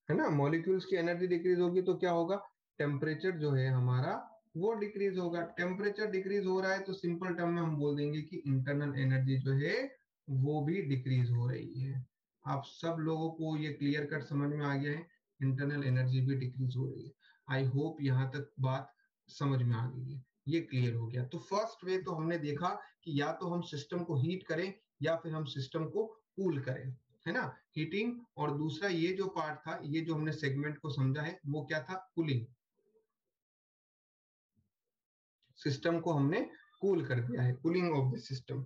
है ना। मॉलिक्यूल्स की एनर्जी डिक्रीज होगी तो क्या होगा, टेम्परेचर जो है हमारा वो डिक्रीज होगा। टेम्परेचर डिक्रीज हो रहा है तो सिंपल टर्म में हम बोल देंगे कि इंटरनल एनर्जी जो है वो भी डिक्रीज हो रही है। आप सब लोगों को ये क्लियर कट समझ में आ गया है, इंटरनल एनर्जी भी डिक्रीज हो रही है। आई होप यहाँ तक बात समझ में आ गई है, ये क्लियर हो गया। तो फर्स्ट वे तो हमने देखा कि या तो हम सिस्टम को हीट करें या फिर हम सिस्टम को कूल करें, है ना, हीटिंग। और दूसरा ये जो पार्ट था, ये जो हमने सेगमेंट को समझा है वो क्या था, कूलिंग। सिस्टम को हमने कूल कर दिया है, कूलिंग ऑफ द सिस्टम।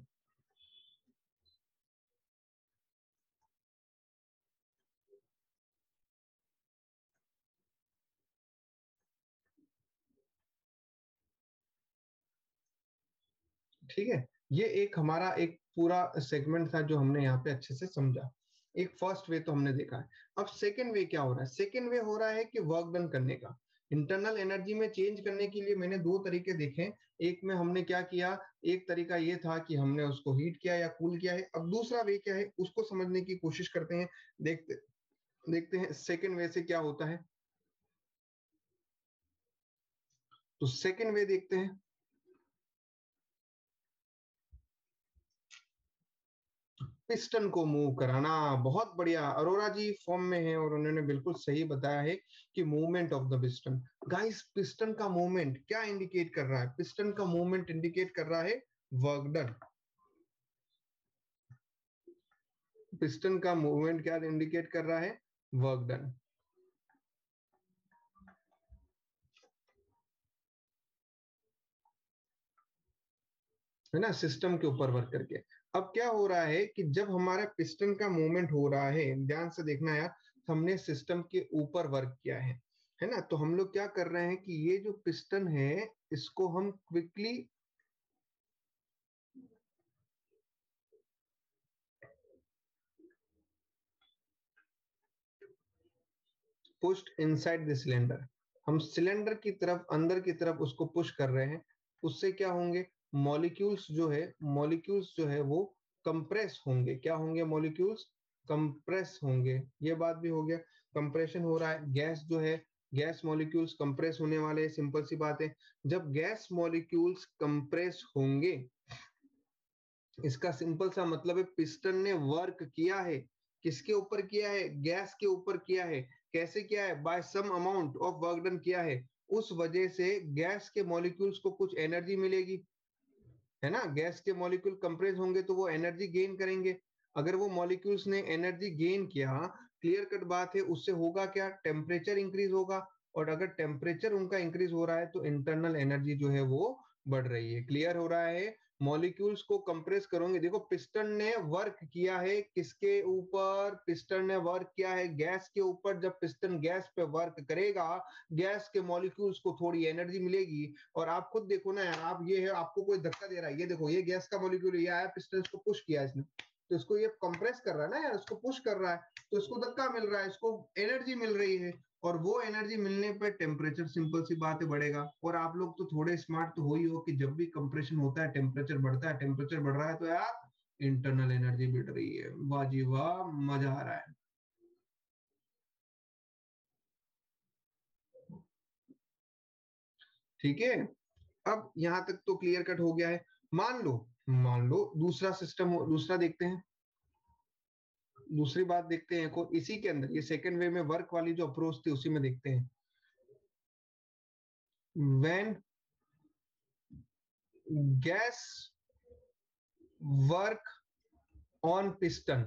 ठीक है, ये एक हमारा एक पूरा सेगमेंट था जो हमने यहाँ पे अच्छे से समझा। एक फर्स्ट वे तो हमने देखा है। अब सेकेंड वे क्या हो रहा है? सेकेंड वे हो रहा है कि वर्क डन करने का, इंटरनल एनर्जी में चेंज करने के लिए मैंने दो तरीके देखे। एक में हमने क्या किया, एक तरीका ये था कि हमने उसको हीट किया या कूल किया है। अब दूसरा वे क्या है उसको समझने की कोशिश करते हैं, देखते देखते हैं सेकेंड वे से क्या होता है। तो सेकेंड वे देखते हैं। पिस्टन को मूव कराना, बहुत बढ़िया, अरोरा जी फॉर्म में है और उन्होंने बिल्कुल सही बताया है कि movement of the piston. Guys, piston का मूवमेंट क्या इंडिकेट कर रहा है? पिस्टन का मूवमेंट इंडिकेट कर रहा है वर्क डन। पिस्टन का मूवमेंट क्या इंडिकेट कर रहा है? वर्क डन, है ना, सिस्टम के ऊपर वर्क करके। अब क्या हो रहा है कि जब हमारा पिस्टन का मूवमेंट हो रहा है, ध्यान से देखना यार, हमने सिस्टम के ऊपर वर्क किया है ना। तो हम लोग क्या कर रहे हैं कि ये जो पिस्टन है इसको हम quickly pushed inside the cylinder, हम सिलेंडर की तरफ, अंदर की तरफ उसको पुश कर रहे हैं। उससे क्या होंगे? मॉलिक्यूल्स जो है वो कंप्रेस होंगे। क्या होंगे? मॉलिक्यूल्स कंप्रेस होंगे। ये बात भी हो गया, कंप्रेशन हो रहा है। गैस जो है, गैस मॉलिक्यूल्स कंप्रेस होने वाले, सिंपल सी बात है। जब गैस मॉलिक्यूल्स कंप्रेस होंगे, इसका सिंपल सा मतलब है पिस्टन ने वर्क किया है। किसके ऊपर किया है? गैस के ऊपर किया है। कैसे किया है? By some amount of work done किया है। उस वजह से गैस के मॉलिक्यूल्स को कुछ एनर्जी मिलेगी, है ना। गैस के मॉलिक्यूल कंप्रेस होंगे तो वो एनर्जी गेन करेंगे। अगर वो मॉलिक्यूल्स ने एनर्जी गेन किया, क्लियर कट बात है, उससे होगा क्या? टेम्परेचर इंक्रीज होगा। और अगर टेम्परेचर उनका इंक्रीज हो रहा है तो इंटरनल एनर्जी जो है वो बढ़ रही है। क्लियर हो रहा है? मॉलिक्यूल्स को कंप्रेस करोगे, देखो पिस्टन ने वर्क किया है किसके ऊपर? पिस्टन ने वर्क किया है गैस के ऊपर। जब पिस्टन गैस पे वर्क करेगा, गैस के मॉलिक्यूल्स को थोड़ी एनर्जी मिलेगी। और आप खुद देखो ना यार, आप ये है, आपको कोई धक्का दे रहा है, ये देखो ये गैस का मॉलिक्यूल, ये आया, पिस्टन इसको पुश किया इसने, तो इसको ये कंप्रेस कर रहा है ना यार, इसको पुश कर रहा है, तो इसको धक्का मिल रहा है, इसको एनर्जी मिल रही है। और वो एनर्जी मिलने पर टेम्परेचर, सिंपल सी बात है, बढ़ेगा। और आप लोग तो थोड़े स्मार्ट तो हो ही हो कि जब भी कंप्रेशन होता है टेम्परेचर बढ़ता है, टेम्परेचर बढ़ रहा है तो यार इंटरनल एनर्जी बढ़ रही है। वाह जी वाह, मजा आ रहा है। ठीक है, अब यहां तक तो क्लियर कट हो गया है। मान लो दूसरा सिस्टम, दूसरा देखते हैं, दूसरी बात देखते हैं को इसी के अंदर, ये सेकंड वे में वर्क वाली जो अप्रोच थी उसी में देखते हैं। When gas work on piston,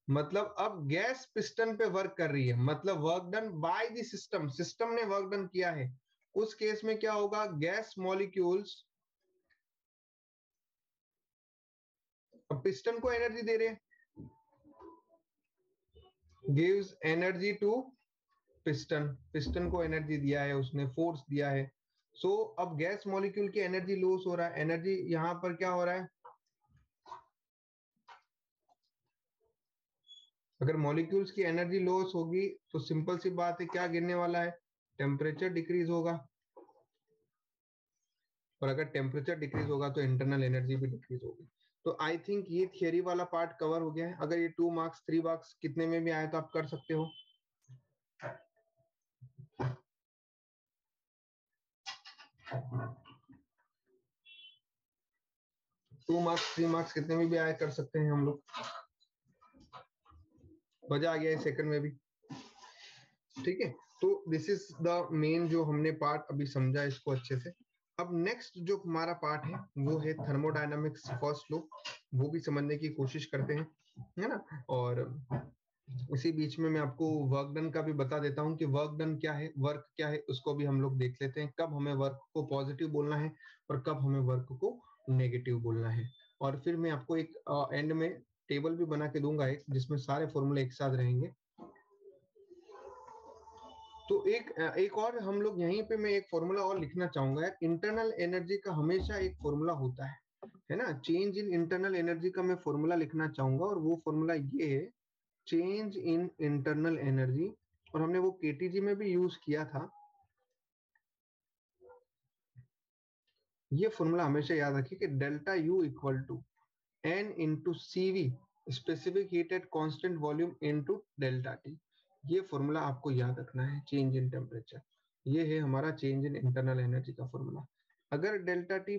मतलब अब गैस पिस्टन पे वर्क कर रही है, मतलब work done by the system, system ने वर्क डन किया है। उस केस में क्या होगा? गैस मॉलिक्यूल्स पिस्टन को एनर्जी दे रहे हैं, gives energy to piston, piston को एनर्जी दिया है उसने, फोर्स दिया है। सो अब गैस मॉलिक्यूल की एनर्जी लॉस हो रहा है। एनर्जी यहां पर क्या हो रहा है? अगर मॉलिक्यूल्स की एनर्जी लॉस होगी तो सिंपल सी बात है, क्या गिरने वाला है? टेम्परेचर डिक्रीज होगा। और अगर टेम्परेचर डिक्रीज होगा तो इंटरनल एनर्जी भी डिक्रीज होगी। तो आई थिंक ये थियरी वाला पार्ट कवर हो गया है। अगर ये 2 मार्क्स 3 मार्क्स कितने में भी आए तो आप कर सकते हो। 2 मार्क्स 3 मार्क्स कितने में भी आए कर सकते हैं हम लोग। मजा आ गया है सेकंड में भी। ठीक है, तो दिस इज द मेन जो हमने पार्ट अभी समझा इसको अच्छे से। अब नेक्स्ट जो हमारा पार्ट है वो है थर्मोडायनामिक्स फर्स्ट लॉ, वो भी समझने की कोशिश करते हैं, है ना। और इसी बीच में मैं आपको वर्क डन का भी बता देता हूँ कि वर्क डन क्या है, वर्क क्या है, उसको भी हम लोग देख लेते हैं। कब हमें वर्क को पॉजिटिव बोलना है और कब हमें वर्क को नेगेटिव बोलना है। और फिर मैं आपको एक एंड में टेबल भी बना के दूंगा एक, जिसमें सारे फॉर्मूले एक साथ रहेंगे। तो एक और हम लोग यहीं पे मैं एक फॉर्मूला और लिखना चाहूंगा। इंटरनल एनर्जी का हमेशा एक फॉर्मूला होता है, है ना। चेंज इन इंटरनल एनर्जी का मैं फॉर्मूला लिखना चाहूंगा और वो फॉर्मूला ये है, चेंज इन इंटरनल एनर्जी, और हमने वो केटीजी में भी यूज किया था। ये फॉर्मूला हमेशा याद रखिए कि delta U equal to N into C V, specific heat at constant volume into delta T. ये फॉर्मूला आपको याद रखना है, चेंज इन टेम्परेचर। ये है हमारा चेंज इन इंटरनल एनर्जी का फॉर्मूला। अगर डेल्टा टी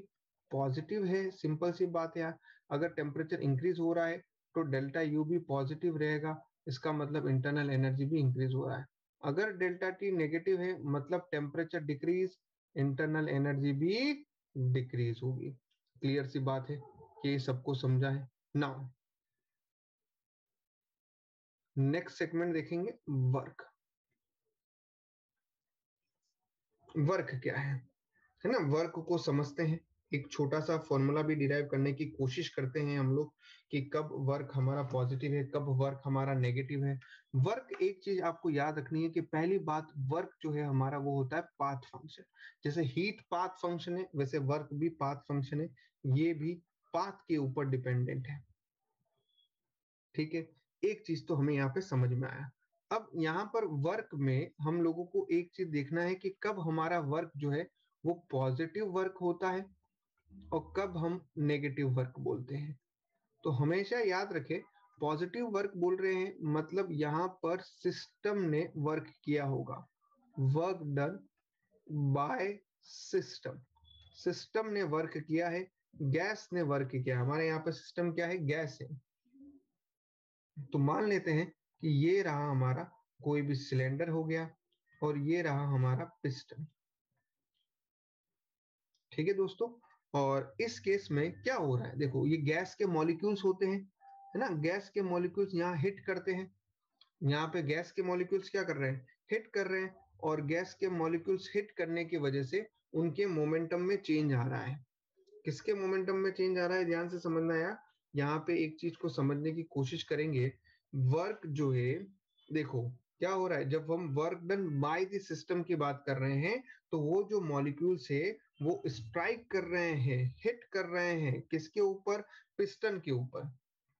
पॉजिटिव है, सिंपल सी बात है यार, अगर टेम्परेचर इंक्रीज हो रहा है तो डेल्टा यू भी पॉजिटिव रहेगा, इसका मतलब इंटरनल एनर्जी भी इंक्रीज हो रहा है। अगर डेल्टा टी नेगेटिव है मतलब टेम्परेचर डिक्रीज, इंटरनल एनर्जी भी डिक्रीज होगी। क्लियर सी बात है कि सबको समझा है। नाउ नेक्स्ट सेगमेंट देखेंगे, वर्क। वर्क क्या है ना, वर्क को समझते हैं। एक छोटा सा फॉर्मूला भी डिराइव करने की कोशिश करते हैं हम लोग कि कब वर्क हमारा पॉजिटिव है, कब वर्क हमारा नेगेटिव है। वर्क, एक चीज आपको याद रखनी है कि पहली बात, वर्क जो है हमारा वो होता है पाथ फंक्शन। जैसे हीट पाथ फंक्शन है वैसे वर्क भी पाथ फंक्शन है, ये भी पाथ के ऊपर डिपेंडेंट है। ठीक है, एक चीज तो हमें यहाँ पे समझ में आया। अब यहाँ पर वर्क में हम लोगों को एक चीज देखना है कि कब हमारा वर्क जो है वो पॉजिटिव वर्क होता है और कब हम नेगेटिव वर्क बोलते हैं। तो हमेशा याद रखें, पॉजिटिव वर्क बोल रहे हैं मतलब यहाँ पर सिस्टम ने वर्क किया होगा, work done by system. System ने वर्क किया है, गैस ने वर्क किया। हमारे यहाँ पे सिस्टम क्या है, गैस है। तो मान लेते हैं कि ये रहा हमारा कोई भी सिलेंडर हो गया और ये रहा हमारा पिस्टन। ठीक है दोस्तों, और इस केस में क्या हो रहा है, देखो ये गैस के मॉलिक्यूल्स होते हैं, है ना। गैस के मॉलिक्यूल्स यहाँ हिट करते हैं, यहाँ पे गैस के मॉलिक्यूल्स क्या कर रहे हैं, हिट कर रहे हैं। और गैस के मॉलिक्यूल्स हिट करने की वजह से उनके मोमेंटम में चेंज आ रहा है। किसके मोमेंटम में चेंज आ रहा है, ध्यान से समझना यार। यहाँ पे एक चीज को समझने की कोशिश करेंगे। वर्क जो है, देखो क्या हो रहा है, जब हम work done by the system की बात कर रहे हैं तो वो जो मॉलिक्यूल्स है वो स्ट्राइक कर रहे हैं, हिट कर रहे हैं किसके ऊपर, पिस्टन के ऊपर,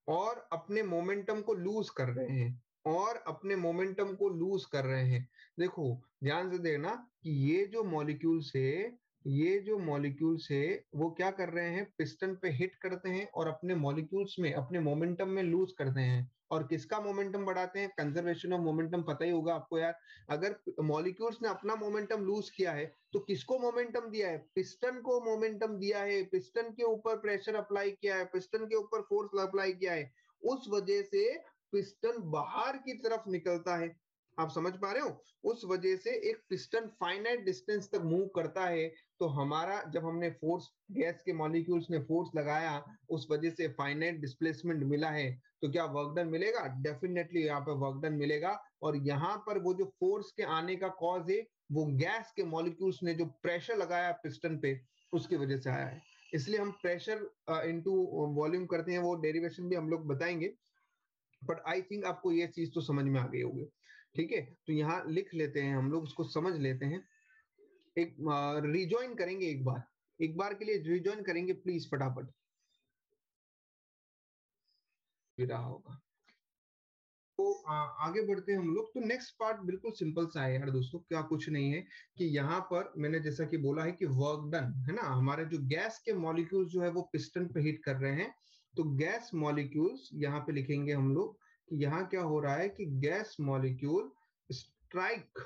और अपने मोमेंटम को लूज कर रहे हैं, और अपने मोमेंटम को लूज कर रहे हैं। देखो ध्यान से देखना कि ये जो मॉलिक्यूल्स है, ये जो मॉलिक्यूल्स है वो क्या कर रहे हैं, पिस्टन पे हिट करते हैं और अपने मॉलिक्यूल्स में, अपने मोमेंटम में लूज करते हैं। और किसका मोमेंटम बढ़ाते हैं, कंजर्वेशन ऑफ मोमेंटम, पता ही होगा आपको यार। अगर मॉलिक्यूल्स ने अपना मोमेंटम लूज किया है तो किसको मोमेंटम दिया है, पिस्टन को मोमेंटम दिया है, पिस्टन के ऊपर प्रेशर अप्लाई किया है, पिस्टन के ऊपर फोर्स अप्लाई किया है। उस वजह से पिस्टन बाहर की तरफ निकलता है। आप समझ पा रहे हो, उस वजह से एक पिस्टन फाइनाइट डिस्टेंस तक मूव करता है। तो हमारा जब हमने फोर्स, गैस के मॉलिक्यूल्स ने फोर्स लगाया, उस वजह से फाइनाइट डिस्प्लेसमेंट मिला है, तो क्या वर्क डन मिलेगा, डेफिनेटली यहाँ पे वर्क डन मिलेगा। और यहाँ पर वो जो फोर्स के आने का कॉज है वो गैस के मॉलिक्यूल्स ने जो प्रेशर लगाया पिस्टन पे, उसकी वजह से आया है। इसलिए हम प्रेशर इनटू वॉल्यूम करते हैं, वो डेरिवेशन भी हम लोग बताएंगे। बट आई थिंक आपको ये चीज तो समझ में आ गई होगी। ठीक है, तो यहाँ लिख लेते हैं हम लोग, उसको समझ लेते हैं। एक रिजॉइन करेंगे, एक बार के लिए रिजॉइन करेंगे प्लीज फटाफट, भी रहा होगा। तो आगे बढ़ते हैं हम लोग। तो नेक्स्ट पार्ट बिल्कुल सिंपल सा है यार दोस्तों, क्या कुछ नहीं है कि यहाँ पर मैंने जैसा कि बोला है कि वर्क डन है ना, हमारे जो गैस के मॉलिक्यूल्स जो है वो पिस्टन पे हिट कर रहे हैं। तो गैस मॉलिक्यूल्स यहाँ पे लिखेंगे हम लोग कि यहाँ क्या हो रहा है कि gas molecule strike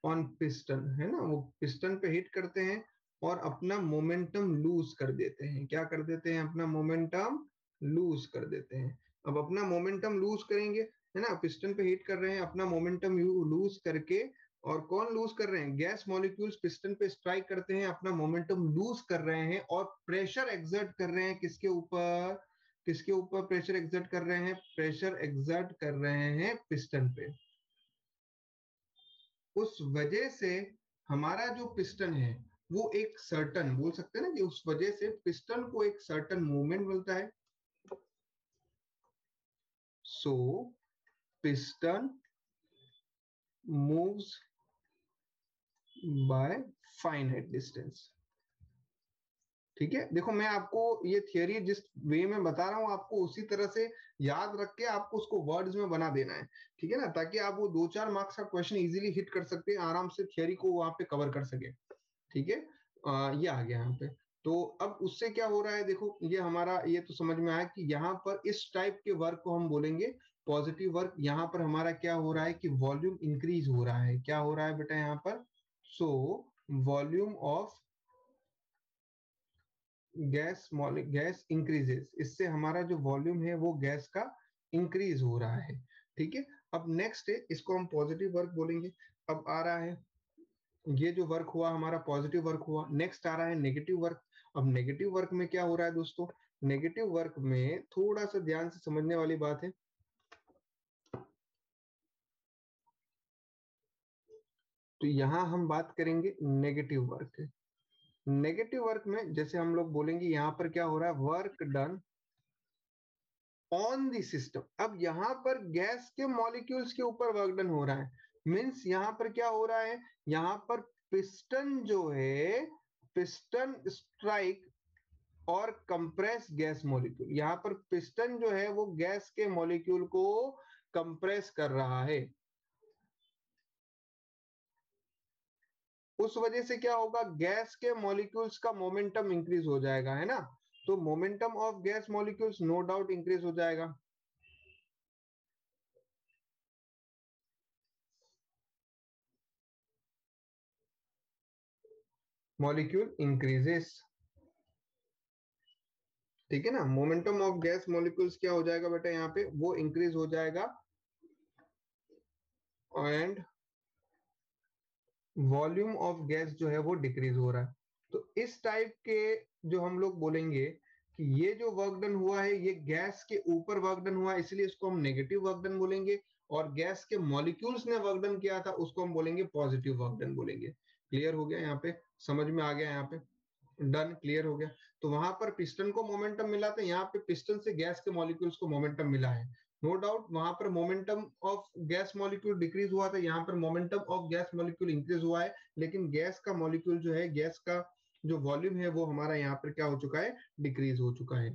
on piston, है ना, वो पिस्टन पे हिट करते हैं और अपना मोमेंटम लूज कर देते हैं। क्या कर देते हैं, अपना मोमेंटम लूज कर देते हैं। अब अपना मोमेंटम लूज करेंगे, है ना, पिस्टन पे हिट कर रहे हैं, अपना मोमेंटम लूज करके, और कौन लूज कर रहे हैं, गैस मॉलिक्यूल्स पिस्टन पे स्ट्राइक करते हैं, अपना मोमेंटम लूज कर रहे हैं और प्रेशर एक्सर्ट कर रहे हैं किसके ऊपर, किसके ऊपर प्रेशर एक्सर्ट कर रहे हैं, प्रेशर एक्सर्ट कर रहे हैं पिस्टन पे। उस वजह से हमारा जो पिस्टन है वो एक सर्टन, बोल सकते हैं ना कि उस वजह से पिस्टन को एक सर्टन मूवमेंट मिलता है। So piston moves by finite distance. ठीक है, देखो मैं आपको ये थियरी जिस वे में बता रहा हूँ आपको उसी तरह से याद रख के आपको उसको वर्ड्स में बना देना है, ठीक है ना, ताकि आप वो 2-4 मार्क्स का क्वेश्चन इजीली हिट कर सकते हैं, आराम से थियरी को वहां पे कवर कर सके। ठीक है, ये आ गया यहाँ पे। तो अब उससे क्या हो रहा है, देखो ये हमारा ये तो समझ में आया कि यहाँ पर इस टाइप के वर्क को हम बोलेंगे पॉजिटिव वर्क। यहाँ पर हमारा क्या हो रहा है कि वॉल्यूम इंक्रीज हो रहा है। क्या हो रहा है बेटा यहाँ पर? So volume of gas increases, इससे हमारा जो वॉल्यूम है वो गैस का इंक्रीज हो रहा है। ठीक है, अब नेक्स्ट है, इसको हम पॉजिटिव वर्क बोलेंगे। अब आ रहा है ये जो वर्क हुआ हमारा पॉजिटिव वर्क हुआ। नेक्स्ट आ रहा है नेगेटिव वर्क। अब नेगेटिव वर्क में क्या हो रहा है दोस्तों? नेगेटिव वर्क में थोड़ा सा ध्यान से समझने वाली बात है। तो यहां हम बात करेंगे नेगेटिव वर्क। नेगेटिव वर्क में जैसे हम लोग बोलेंगे यहां पर क्या हो रहा है, work done on the system. अब यहां पर गैस के मॉलिक्यूल्स के ऊपर वर्क डन हो रहा है। मींस यहां पर क्या हो रहा है, यहां पर पिस्टन जो है, पिस्टन स्ट्राइक और कंप्रेस गैस मॉलिक्यूल। यहां पर पिस्टन जो है वो गैस के मॉलिक्यूल को कंप्रेस कर रहा है। उस वजह से क्या होगा, गैस के मॉलिक्यूल्स का मोमेंटम इंक्रीज हो जाएगा, है ना। तो momentum of gas molecules no doubt increase हो जाएगा। मॉलिक्यूल इंक्रीजेस, ठीक है ना। मोमेंटम ऑफ गैस मॉलिक्यूल्स क्या हो जाएगा बेटा, यहाँ पे वो इंक्रीज हो जाएगा एंड वॉल्यूम ऑफ गैस जो है वो डिक्रीज हो रहा है। तो इस टाइप के जो हम लोग बोलेंगे कि ये जो वर्क डन हुआ है ये गैस के ऊपर वर्क डन हुआ है, इसलिए इसको हम नेगेटिव वर्क डन बोलेंगे। और गैस के मॉलिक्यूल्स ने वर्क डन किया था उसको हम बोलेंगे पॉजिटिव वर्क डन बोलेंगे। क्लियर हो गया यहाँ पे? समझ में आ गया यहाँ पे? डन, क्लियर हो गया। तो वहां पर पिस्टन को मोमेंटम मिला था, यहाँ पे पिस्टन से गैस के मॉलिक्यूल्स को मोमेंटम मिला है। नो डाउट वहां पर momentum of gas molecule decrease हुआ था, यहाँ पर momentum of gas molecule increase हुआ है। लेकिन गैस का मॉलिक्यूल जो है, गैस का जो वॉल्यूम है वो हमारा यहाँ पर क्या हो चुका है, डिक्रीज हो चुका है।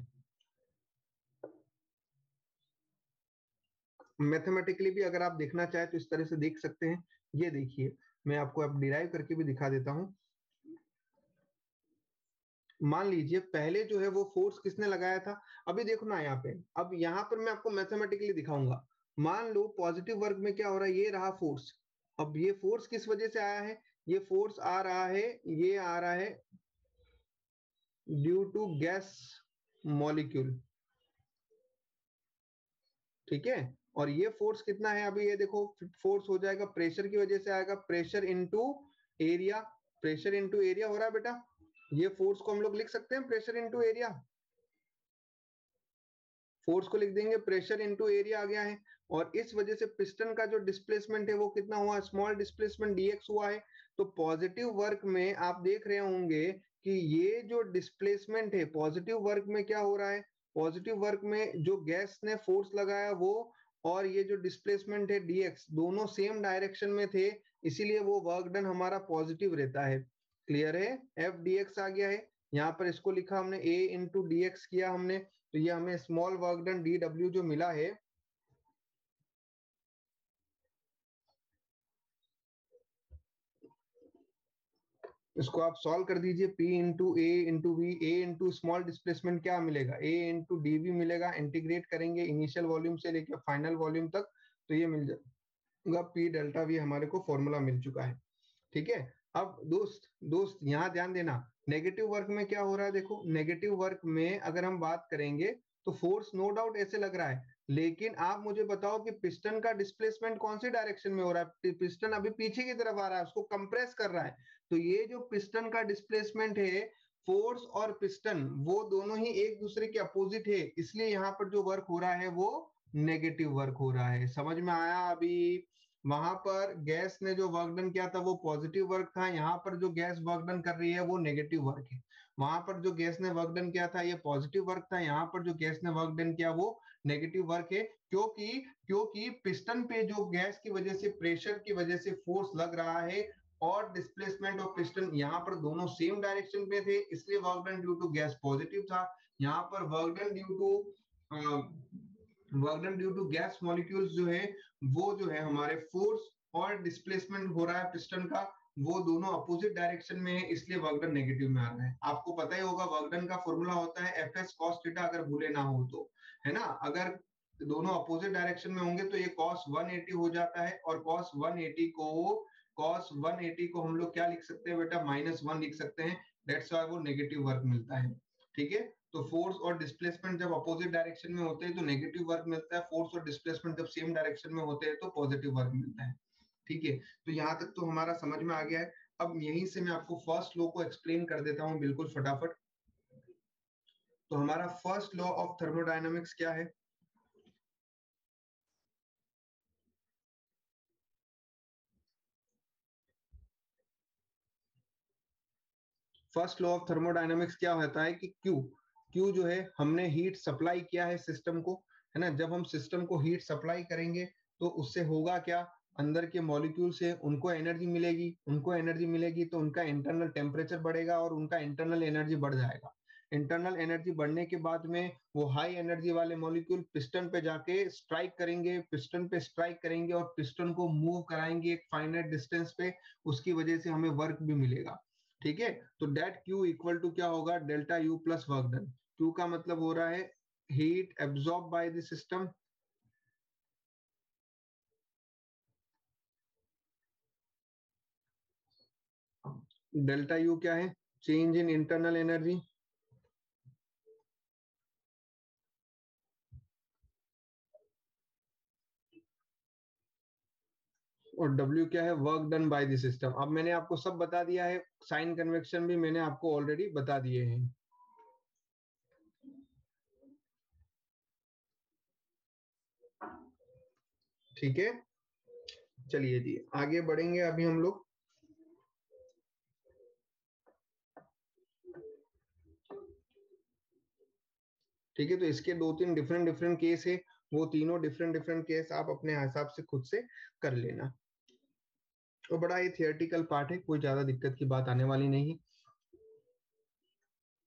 मैथमेटिकली भी अगर आप देखना चाहें तो इस तरह से देख सकते हैं। ये देखिए, मैं आपको अब डिराइव करके भी दिखा देता हूँ। मान लीजिए पहले जो है वो फोर्स किसने लगाया था, अभी देखो ना यहाँ पे। अब यहाँ पर मैं आपको मैथमेटिकली दिखाऊंगा। मान लो पॉजिटिव वर्क में क्या हो रहा है, ये रहा फोर्स। अब ये फोर्स किस वजह से आया है, ये फोर्स आ रहा है, ये आ रहा है ड्यू टू गैस मॉलिक्यूल, ठीक है। और ये फोर्स कितना है, अभी ये देखो फोर्स हो जाएगा प्रेशर की वजह से आएगा, pressure into area. Pressure into area हो रहा है बेटा। ये फोर्स को हम लोग लिख सकते हैं प्रेशर इनटू एरिया। फोर्स को लिख देंगे प्रेशर इनटू एरिया आ गया है। और इस वजह से पिस्टन का जो डिस्प्लेसमेंट है वो कितना हुआ, स्मॉल डिस्प्लेसमेंट डीएक्स हुआ है। तो पॉजिटिव वर्क में आप देख रहे होंगे कि ये जो डिस्प्लेसमेंट है पॉजिटिव वर्क में क्या हो रहा है, पॉजिटिव वर्क में जो गैस ने फोर्स लगाया वो और ये जो डिस्प्लेसमेंट है डीएक्स दोनों सेम डायरेक्शन में थे, इसीलिए वो वर्क डन हमारा पॉजिटिव रहता है। क्लियर है? एफ डीएक्स आ गया है। यहाँ पर इसको लिखा हमने ए इंटू डीएक्स किया हमने, तो ये हमें small work done D W जो मिला है, इसको आप सॉल्व कर दीजिए। P into A into V, A into small displacement क्या मिलेगा, ए इंटू डी वी मिलेगा। इंटीग्रेट करेंगे इनिशियल वॉल्यूम से लेकर फाइनल वॉल्यूम तक, तो ये मिल जाएगा P डेल्टा वी, हमारे को फॉर्मूला मिल चुका है। ठीक है। अब दोस्त दोस्त यहाँ ध्यान देना, नेगेटिव वर्क में क्या हो रहा है, देखो नेगेटिव वर्क में अगर हम बात करेंगे तो फोर्स नो डाउट ऐसे लग रहा है, लेकिन आप मुझे बताओ कि पिस्टन का डिस्प्लेसमेंट कौन सी डायरेक्शन में हो रहा है, पिस्टन अभी पीछे की तरफ आ रहा है, उसको कंप्रेस कर रहा है। तो ये जो पिस्टन का डिस्प्लेसमेंट है, फोर्स और पिस्टन वो दोनों ही एक दूसरे के अपोजिट है, इसलिए यहाँ पर जो वर्क हो रहा है वो नेगेटिव वर्क हो रहा है। समझ में आया? अभी वहां पर गैस ने जो वर्क डन किया था वो पॉजिटिव वर्क था, यहाँ पर जो गैस वर्क डन कर रही है वो नेगेटिव वर्क है। वहां पर जो गैस ने वर्क डन किया था ये पॉजिटिव वर्क था, यहाँ पर जो गैस ने वर्क डन किया वो नेगेटिव वर्क है। क्योंकि क्योंकि पिस्टन पे जो गैस की वजह से, प्रेशर की वजह से फोर्स लग रहा है और डिस्प्लेसमेंट ऑफ पिस्टन, यहाँ पर दोनों सेम डायरेक्शन पे थे इसलिए work done due to gas positive था। यहाँ पर work done due to gas molecules जो है वो जो है हमारे फोर्स और डिस्प्लेसमेंट हो रहा है पिस्टन का, वो दोनों अपोजिट डायरेक्शन में है इसलिए वर्क डन नेगेटिव में आ रहा है। आपको पता ही होगा वर्क डन का फॉर्मूला होता है एफ एस कॉस थीटा, अगर भूले ना हो तो, है ना। अगर दोनों अपोजिट डायरेक्शन में होंगे तो ये cos 180 हो जाता है, और cos 180 को हम लोग क्या लिख सकते हैं बेटा, -1 लिख सकते हैं। दैट्स व्हाई वो नेगेटिव वर्क मिलता है। ठीक है, तो फोर्स और डिस्प्लेसमेंट जब अपोजिट डायरेक्शन में होते हैं तो नेगेटिव वर्क मिलता है, फोर्स और डिस्प्लेसमेंट जब सेम डायरेक्शन में होते हैं तो पॉजिटिव वर्क मिलता है। ठीक है, तो यहाँ तक तो हमारा समझ में आ गया है। अब यहीं से मैं आपको फर्स्ट लॉ को एक्सप्लेन कर देता हूँ बिल्कुल फटाफट। तो हमारा फर्स्ट लॉ ऑफ थर्मोडायनामिक्स क्या है? फर्स्ट लॉ ऑफ थर्मोडायनामिक्स क्या होता है कि क्यू जो है, हमने हीट सप्लाई किया है सिस्टम को, है ना। जब हम सिस्टम को हीट सप्लाई करेंगे तो उससे होगा क्या, अंदर के मॉलिक्यूल से उनको एनर्जी मिलेगी तो उनका इंटरनल टेम्परेचर बढ़ेगा और उनका इंटरनल एनर्जी बढ़ जाएगा। इंटरनल एनर्जी बढ़ने के बाद में वो हाई एनर्जी वाले मॉलिक्यूल पिस्टन पे जाके स्ट्राइक करेंगे और पिस्टन को मूव कराएंगे एक फाइनाइट डिस्टेंस पे, उसकी वजह से हमें वर्क भी मिलेगा। ठीक है, तो डेट क्यू इक्वल टू क्या होगा, delta U plus work done. Q का मतलब हो रहा है heat absorb by the system, delta U क्या है, चेंज इन इंटरनल एनर्जी, और डब्ल्यू क्या है, work done by the system. अब मैंने आपको सब बता दिया है, साइन कन्वेक्शन भी मैंने आपको ऑलरेडी बता दिए हैं। ठीक है, चलिए जी आगे बढ़ेंगे अभी हम लोग। ठीक है, तो इसके दो तीन डिफरेंट डिफरेंट केस है, वो तीनों डिफरेंट डिफरेंट केस आप अपने हिसाब से खुद से कर लेना। तो बड़ा ही थियोरेटिकल पार्ट है, कोई ज्यादा दिक्कत की बात आने वाली नहीं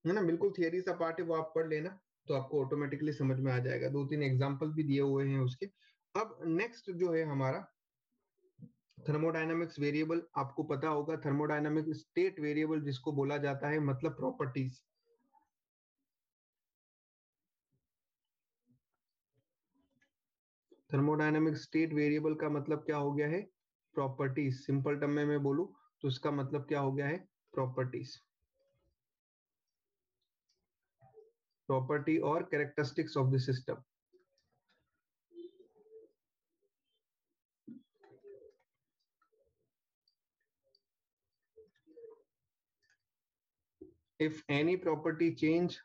है ना, बिल्कुल थियरी सा पार्ट है, वो आप पढ़ लेना तो आपको ऑटोमेटिकली समझ में आ जाएगा। दो तीन एग्जांपल भी दिए हुए हैं उसके। अब नेक्स्ट जो है हमारा थर्मोडायनामिक्स वेरिएबल, आपको पता होगा थर्मोडायनामिक स्टेट वेरिएबल जिसको बोला जाता है, मतलब प्रॉपर्टीज। थर्मोडायनामिक स्टेट वेरिएबल का मतलब क्या हो गया है, प्रॉपर्टीज। सिंपल टर्म में मैं बोलूं तो इसका मतलब क्या हो गया है, प्रॉपर्टीज, प्रॉपर्टी और characteristics of the system. if any property change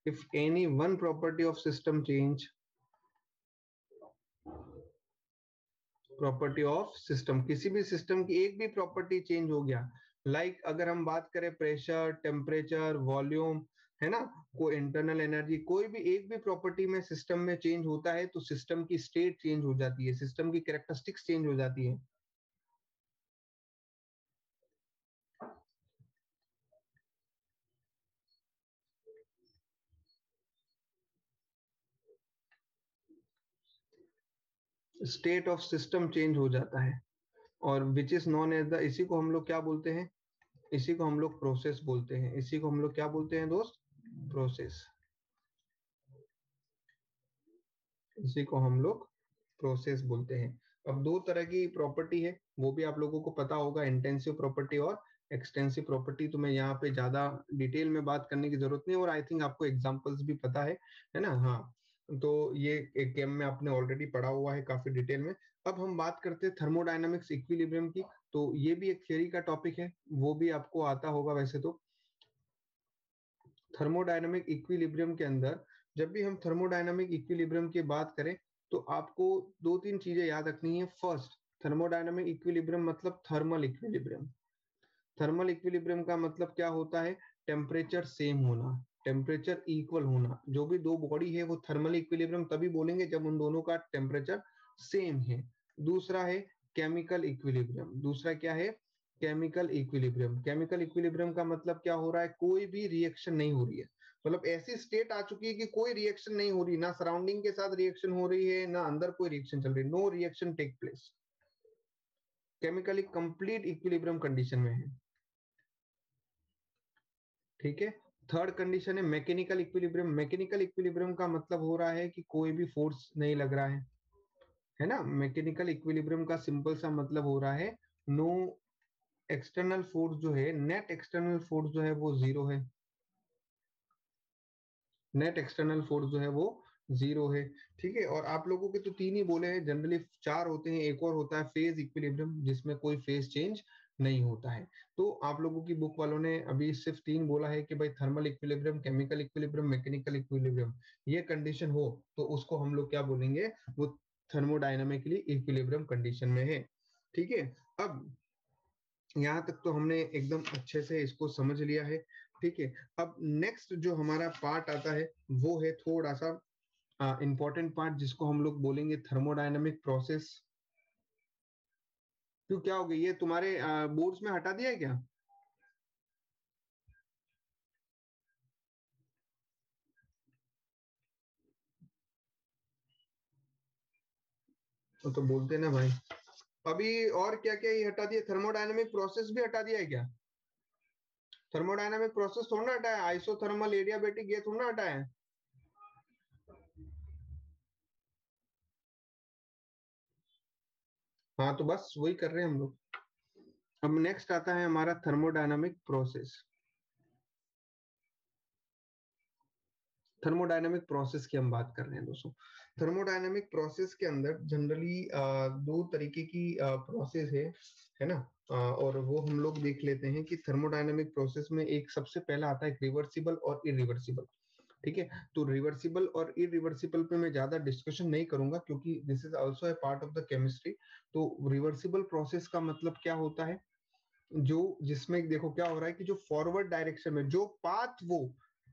if any one property of system change, property of system, किसी भी सिस्टम की एक भी प्रॉपर्टी चेंज हो गया, लाइक अगर हम बात करें प्रेशर, टेम्परेचर, वॉल्यूम, है ना, को इंटरनल एनर्जी, कोई भी एक भी प्रॉपर्टी में सिस्टम में चेंज होता है तो सिस्टम की स्टेट चेंज हो जाती है, सिस्टम की कैरेक्टरिस्टिक्स चेंज हो जाती है। स्टेट ऑफ सिस्टम चेंज हो जाता है, और which is known as the, इसी को हम लोग क्या बोलते हैं, इसी को हम लोग प्रोसेस बोलते हैं, इसी को हम लोग क्या बोलते हैं दोस्त, प्रोसेस। इसी को हम लोग प्रोसेस बोलते हैं। अब दो तरह की प्रॉपर्टी है, वो भी आप लोगों को पता होगा, इंटेंसिव प्रॉपर्टी और एक्सटेंसिव प्रॉपर्टी। तो मैं यहाँ पे ज्यादा डिटेल में बात करने की जरूरत नहीं, और आई थिंक आपको एग्जांपल्स भी पता है ना। हाँ, तो ये एक गेम में आपने ऑलरेडी पढ़ा हुआ है काफी डिटेल में। अब हम बात करते हैं थर्मोडायनामिक्स इक्विलिब्रियम की, तो ये भी एक थियरी का टॉपिक है, वो भी आपको आता होगा वैसे तो। थर्मोडायनामिक इक्विलिब्रियम के अंदर, जब भी हम थर्मोडायनामिक इक्विलिब्रियम की बात करें तो आपको दो तीन चीजें याद रखनी है। फर्स्ट, थर्मोडायनामिक इक्विलिब्रियम मतलब थर्मल इक्विलिब्रियम। थर्मल इक्विलिब्रियम का मतलब क्या होता है, टेम्परेचर सेम होना, टेम्परेचर इक्वल होना। जो भी दो बॉडी है वो थर्मल इक्विलिब्रियम तभी बोलेंगे जब उन दोनों का टेम्परेचर सेम है। दूसरा है केमिकल इक्विलिब्रियम। दूसरा क्या है? Chemical equilibrium. केमिकल इक्विलिब्रियम का मतलब क्या हो रहा है? कोई भी रिएक्शन नहीं हो रही है, मतलब ऐसी स्टेट आ चुकी है कि कोई रिएक्शन नहीं हो रही, ना सराउंडिंग के साथ रिएक्शन हो रही है, ना अंदर कोई रिएक्शन चल रही है, no reaction take place, chemically complete equilibrium condition में है। ठीक है। थर्ड कंडीशन है मैकेनिकल इक्विलिब्रियम। मैकेनिकल इक्विलिब्रियम का मतलब हो रहा है कि कोई भी फोर्स नहीं लग रहा है ना। मैकेनिकल इक्विलिब्रियम का सिंपल सा मतलब हो रहा है नो एक्सटर्नल फोर्स जो है, नेट एक्सटर्नल फोर्स जो है वो जीरो है। नेट एक्सटर्नल फोर्स जो है वो जीरो है। ठीक है। और आप लोगों के तो तीन ही बोले हैं, जनरली चार होते हैं। एक और होता है फेज इक्विलिब्रियम, जिसमें कोई फेज चेंज नहीं होता है। तो आप लोगों की बुक वालों ने अभी सिर्फ तीन बोला है कि भाई thermal equilibrium, chemical equilibrium, mechanical equilibrium, ये कंडीशन हो तो उसको हम लोग क्या बोलेंगे? वो थर्मोडायनामिकली इक्विलिब्रियम कंडीशन में है। ठीक है। अब यहाँ तक तो हमने एकदम अच्छे से इसको समझ लिया है। ठीक है। अब नेक्स्ट जो हमारा पार्ट आता है वो है थोड़ा सा इंपॉर्टेंट पार्ट, जिसको हम लोग बोलेंगे थर्मोडायनामिक प्रोसेस। क्यों, क्या हो गया? ये तुम्हारे बोर्ड्स में हटा दिया है क्या? तो बोलते ना भाई। अभी और क्या क्या ये हटा दिया? थर्मोडायनामिक प्रोसेस भी हटा दिया है क्या? थर्मोडायनामिक प्रोसेस थोड़ा ना हटाया, आइसोथर्मल एडियाबेटिक ये थोड़ा ना हटाया है। हाँ, तो बस वही कर रहे हैं हम लोग। अब नेक्स्ट आता है हमारा थर्मोडायनामिक प्रोसेस। थर्मोडायनामिक प्रोसेस की हम बात कर रहे हैं दोस्तों। थर्मोडायनामिक प्रोसेस के अंदर जनरली दो तरीके की प्रोसेस है ना। और वो हम लोग देख लेते हैं कि थर्मोडायनामिक प्रोसेस में एक सबसे पहला आता है रिवर्सिबल और इरिवर्सिबल। ठीक है। तो रिवर्सिबल और इरिवर्सिबल पे मैं ज्यादा डिस्कशन नहीं करूंगा, क्योंकि this is also a part of the chemistry. तो रिवर्सिबल प्रोसेस का मतलब क्या होता है? जो जिसमें देखो क्या हो रहा है कि जो फॉरवर्ड डायरेक्शन में जो पाथ वो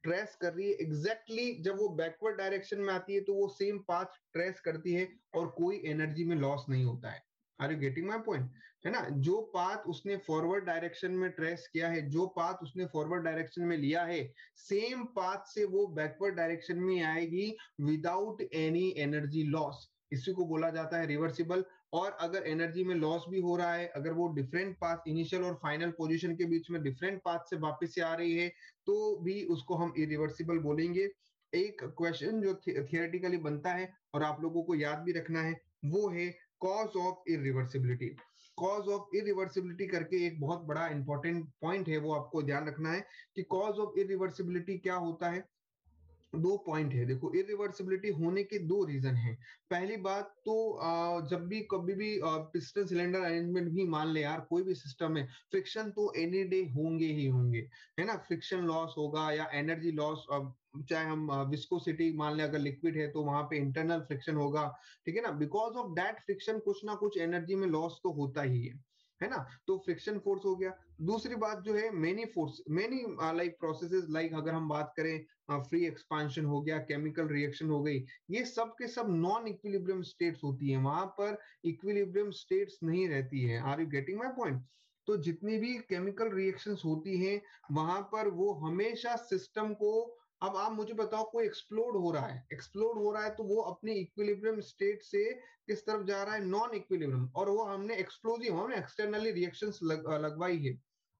ट्रेस कर रही है, एग्जैक्टली जब वो बैकवर्ड डायरेक्शन में आती है तो वो सेम पाथ ट्रेस करती है और कोई एनर्जी में लॉस नहीं होता है। Are you getting my point? है ना। जो पाथ उसने फॉरवर्ड डायरेक्शन में ट्रेस किया है, जो पाथ उसने फॉरवर्ड डायरेक्शन में लिया है, सेम पाथ से वो बैकवर्ड डायरेक्शन में आएगी विदाउट एनी एनर्जी लॉस। इसी को बोला जाता है रिवर्सिबल। और अगर एनर्जी में लॉस भी हो रहा है, अगर वो डिफरेंट पाथ, इनिशियल और फाइनल पोजीशन के बीच में डिफरेंट पाथ से वापस से आ रही है, तो भी उसको हम इरिवर्सिबल बोलेंगे। एक क्वेश्चन जो थियोरेटिकली बनता है और आप लोगों को याद भी रखना है, वो है cause of irreversibility. Cause of irreversibility करके एक बहुत बड़ा इंपॉर्टेंट पॉइंट है, वो आपको ध्यान रखना है कि कॉज ऑफ इरिवर्सिबिलिटी क्या होता है। दो पॉइंट है देखो, इरिवर्सिबिलिटी होने के दो रीजन है। पहली बात तो जब भी कभी भी पिस्टन सिलेंडर अरेंजमेंट भी मान ले यार, कोई भी सिस्टम है, फ्रिक्शन तो एनी डे होंगे ही होंगे, है ना। फ्रिक्शन लॉस होगा या एनर्जी लॉस। चाहे हम विस्कोसिटी मान ले, अगर लिक्विड है तो वहां पे इंटरनल फ्रिक्शन होगा। ठीक है ना। बिकॉज ऑफ दैट फ्रिक्शन कुछ ना कुछ एनर्जी में लॉस तो होता ही है ना। तो फ्रिक्शन फोर्स हो गया। दूसरी बात जो है many force, many like processes, like अगर हम बात करें फ्री एक्सपांशन हो गया, केमिकल रिएक्शन हो गई, ये सब के सब नॉन इक्विलिब्रियम स्टेट्स होती है, वहां पर इक्विलिब्रियम स्टेट्स नहीं रहती है। Are you getting my point? तो जितनी भी केमिकल रिएक्शंस होती हैं वहां पर वो हमेशा सिस्टम को, अब आप मुझे बताओ, कोई एक्सप्लोड हो रहा है, एक्सप्लोड हो रहा है तो वो अपने इक्विलिब्रियम स्टेट से किस तरफ जा रहा है? Non equilibrium. और वो हमने एक्सप्लोजिव, हमने एक्सटर्नली रिएक्शंस लगवाई है,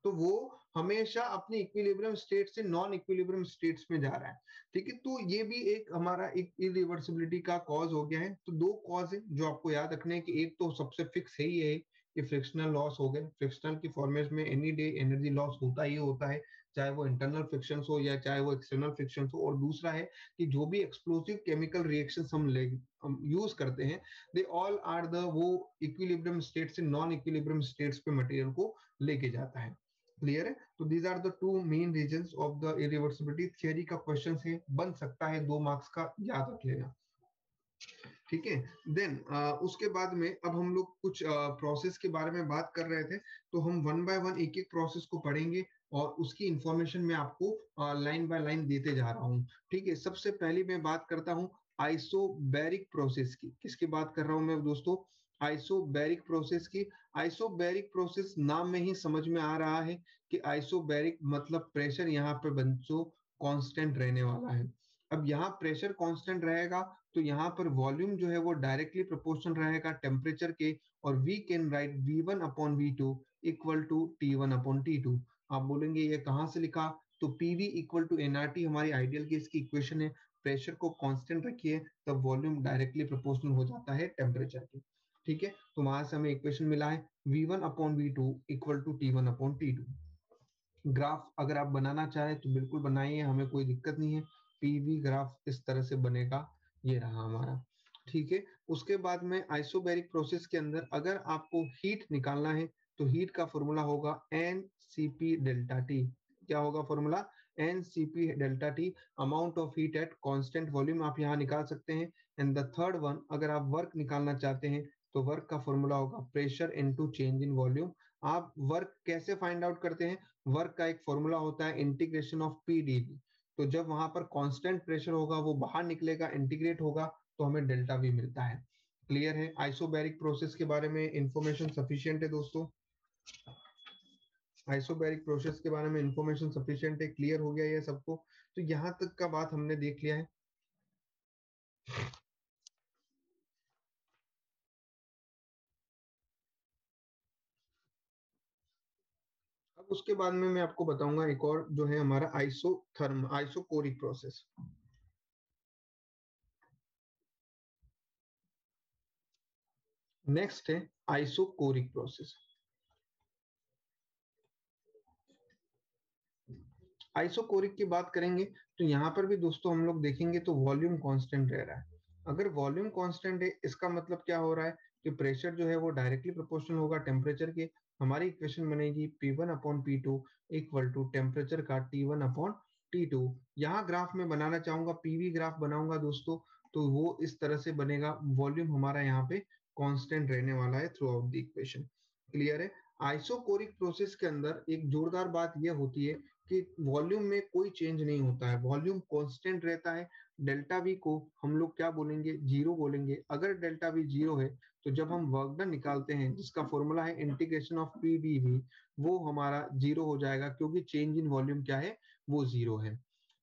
तो वो हमेशा अपनी इक्विलिब्रियम स्टेट से नॉन इक्विलिब्रियम स्टेट्स में जा रहा है। ठीक है। तो ये भी एक हमारा एक इरिवर्सिबिलिटी का कॉज हो गया है। तो दो कॉज है जो आपको याद रखने हैं कि एक तो सबसे फिक्स है ही है कि फ्रिक्शनल लॉस हो गए। फ्रिक्शनल की फॉर्मेट में एनी डे एनर्जी लॉस होता ही होता है, चाहे वो इंटरनल फ्रिक्शन हो या चाहे वो एक्सटर्नल फ्रिक्शन हो। और दूसरा है कि जो भी एक्सप्लोसिव केमिकल रिएक्शन हम यूज करते हैं, दे ऑल आर द वो इक्विलिब्रियम स्टेट से नॉन इक्विलिब्रियम स्टेट्स पे मटेरियल को लेके जाता है। क्लियर है? तो these are the two main reasons of the irreversibility. Theory का क्वेश्चन है, बन सकता है 2 मार्क्स का, याद रख लेना। ठीक है। देन उसके बाद में अब हम लोग कुछ प्रोसेस के बारे में बात कर रहे थे, तो हम वन बाय वन एक एक प्रोसेस को पढ़ेंगे और उसकी इंफॉर्मेशन मैं आपको लाइन बाय लाइन देते जा रहा हूँ। ठीक है। सबसे पहले मैं बात करता हूँ आइसोबैरिक प्रोसेस की। किसकी बात कर रहा हूँ मैं दोस्तों? आइसोबैरिक प्रोसेस की। आइसोबैरिक प्रोसेस नाम में ही समझ में आ रहा है कि आइसोबैरिक मतलब प्रेशर यहाँ पे बच्चों कांस्टेंट रहने वाला है। अब यहाँ प्रेशर कांस्टेंट रहेगा तो यहाँ पर वॉल्यूम जो है वो डायरेक्टली प्रोपोर्शनल रहेगा टेम्परेचर के, और we can write V1/V2 equal to T1/T2। आप बोलेंगे ये कहाँ से लिखा, तो PV इक्वल टू nRT हमारी आइडियल केस की इक्वेशन है। प्रेशर को कांस्टेंट रखिए तब वॉल्यूम डायरेक्टली प्रोपोर्शनल हो जाता है टेम्परेचर के। ठीक है, तो वहां से हमें इक्वेशन मिला है V1/V2 equal to T1/T2। Graph अगर आप बनाना चाहें तो बिल्कुल बनाइए, हमें कोई दिक्कत नहीं है। पीवी ग्राफ इस तरह से बनेगा, ये रहा हमारा। ठीक है, उसके बाद में आइसोबैरिक प्रोसेस के अंदर अगर आपको हीट निकालना है तो हीट का फॉर्मूला होगा NCP डेल्टा टी। क्या होगा formula? NCP delta T, amount of heat at constant volume आप यहाँ निकाल सकते हैं। एंड द थर्ड वन, अगर आप वर्क निकालना चाहते हैं तो वर्क का फॉर्मूला होगा pressure into change in volume. आप वर्क कैसे फाइंड आउट करते हैं? वर्क का एक फॉर्मूला होता है इंटीग्रेशन ऑफ PdV। तो जब वहां पर कांस्टेंट प्रेशर होगा वो बाहर निकलेगा, इंटीग्रेट होगा तो हमें डेल्टा V मिलता है। क्लियर है? आइसोबैरिक प्रोसेस के बारे में इंफॉर्मेशन सफिशिएंट है दोस्तों। आइसोबैरिक प्रोसेस के बारे में इंफॉर्मेशन सफिशिएंट है, क्लियर हो गया ये सबको? तो यहाँ तक का बात हमने देख लिया है। अब उसके बाद में मैं आपको बताऊंगा एक और जो है हमारा आइसोकोरिक प्रोसेस। नेक्स्ट है आइसोकोरिक प्रोसेस। आइसोकोरिक की बात करेंगे तो यहाँ पर भी दोस्तों हम लोग देखेंगे तो वॉल्यूम कांस्टेंट रह रहा है। अगर वॉल्यूम कांस्टेंट है इसका मतलब क्या हो रहा है कि प्रेशर जो है वो डायरेक्टली प्रोपोर्शनल होगा टेम्परेचर के। हमारी इक्वेशन बनेगी P1/P2 इक्वल टू टेम्परेचर का T1/T2। यहाँ ग्राफ में बनाना चाहूंगा, पीवी ग्राफ बनाऊंगा दोस्तों, तो वो इस तरह से बनेगा। वॉल्यूम हमारा यहाँ पे कांस्टेंट रहने वाला है through out the equation. Clear है? आइसोकोरिक प्रोसेस के अंदर एक जोरदार बात यह होती है कि वॉल्यूम में कोई चेंज नहीं होता है, वॉल्यूम कांस्टेंट रहता है। डेल्टा वी को हम लोग क्या बोलेंगे? जीरो बोलेंगे। अगर डेल्टा वी जीरो है तो जब हम वर्क डन निकालते हैं जिसका फॉर्मूला है इंटीग्रेशन ऑफ PdV, वो हमारा जीरो हो जाएगा क्योंकि चेंज इन वॉल्यूम क्या है? वो जीरो है।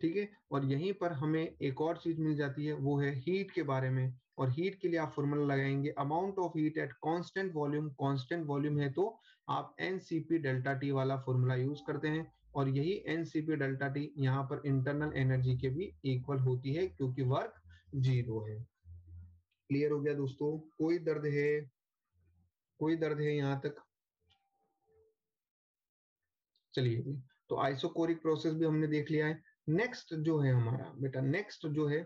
ठीक है, और यहीं पर हमें एक और चीज मिल जाती है, वो है हीट के बारे में। और हीट के लिए आप फॉर्मूला लगाएंगे amount of heat at constant volume. Constant volume है तो आप NCP डेल्टा टी वाला फॉर्मूला यूज करते हैं, और यही NCP डेल्टा टी यहाँ पर इंटरनल एनर्जी के भी इक्वल होती है क्योंकि वर्क जीरो है। क्लियर हो गया दोस्तों? कोई दर्द है? कोई दर्द है यहाँ तक? चलिए, तो आइसोकोरिक प्रोसेस भी हमने देख लिया है। नेक्स्ट जो है हमारा बेटा, नेक्स्ट जो है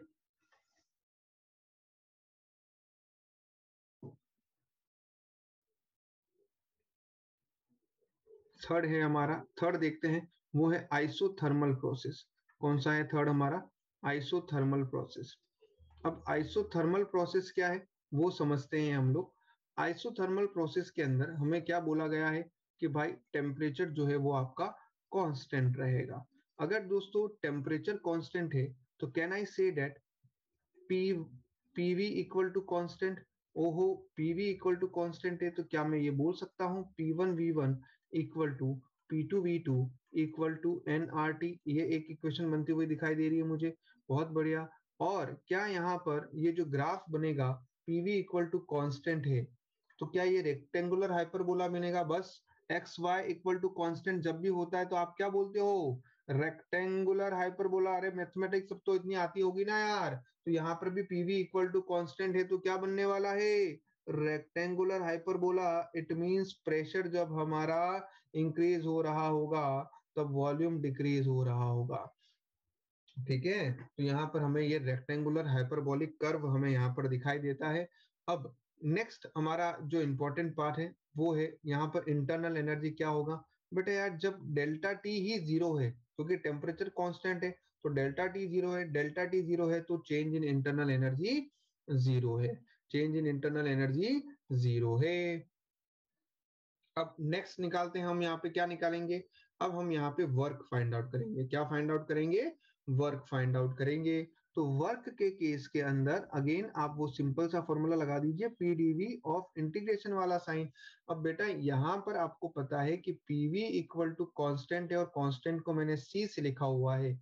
थर्ड है हमारा, थर्ड देखते हैं, वो है आइसोथर्मल प्रोसेस। कौन सा है थर्ड हमारा? Isothermal process. अब आइसोथर्मल प्रोसेस क्या है वो समझते हैं हम लोग। आइसोथर्मल प्रोसेस के अंदर हमें क्या बोला गया है कि भाई टेम्परेचर जो है वो आपका कांस्टेंट रहेगा। अगर दोस्तों टेम्परेचर कांस्टेंट है तो can I say that P PV equal to constant? ओहो, पीवी इक्वल टू कांस्टेंट है तो क्या मैं ये बोल सकता हूँ P1V1 equal to P2V2 equal to nRT? ये एक इक्वेशन बनती हुई दिखाई दे रही है मुझे। बहुत बढ़िया। और क्या यहाँ पर ये जो ग्राफ बनेगा पीवी इक्वल टू कांस्टेंट है तो क्या ये रेक्टेंगुलर हाइपरबोला बनेगा? बस X Y equal to constant जब भी होता है तो आप क्या बोलते हो? Rectangular hyperbola. अरे मैथमेटिक्स सब तो इतनी आती होगी ना यार। तो यहाँ पर भी पीवी इक्वल टू कांस्टेंट है तो क्या बनने वाला है? Rectangular hyperbola. It means pressure जब हमारा इंक्रीज हो रहा होगा तब वॉल्यूम डिक्रीज हो रहा होगा। ठीक है, तो यहाँ पर हमें ये रेक्टेंगुलर हाइपरबोलिक कर्व हमें यहाँ पर दिखाई देता है। अब नेक्स्ट हमारा जो इंपॉर्टेंट पार्ट है वो है यहाँ पर इंटरनल एनर्जी क्या होगा। बेटा यार जब डेल्टा टी ही जीरो है क्योंकि टेम्परेचर कांस्टेंट है, तो डेल्टा टी जीरो है, डेल्टा टी जीरो है तो change in internal energy zero है। Change in internal energy zero है। अब नेक्स्ट निकालते हैं हम यहाँ पे, क्या निकालेंगे? अब हम यहाँ पे वर्क फाइंड आउट करेंगे। क्या फाइंड आउट करेंगे? वर्क फाइंड आउट करेंगे। तो वर्क के केस के अंदर अगेन आप वो सिंपल सा फॉर्मूला लगा दीजिए, पीडीवी ऑफ इंटीग्रेशन वाला साइन। अब बेटा यहाँ पर आपको पता है कि पीवी इक्वल टू कांस्टेंट है और कांस्टेंट को मैंने सी से लिखा हुआ है,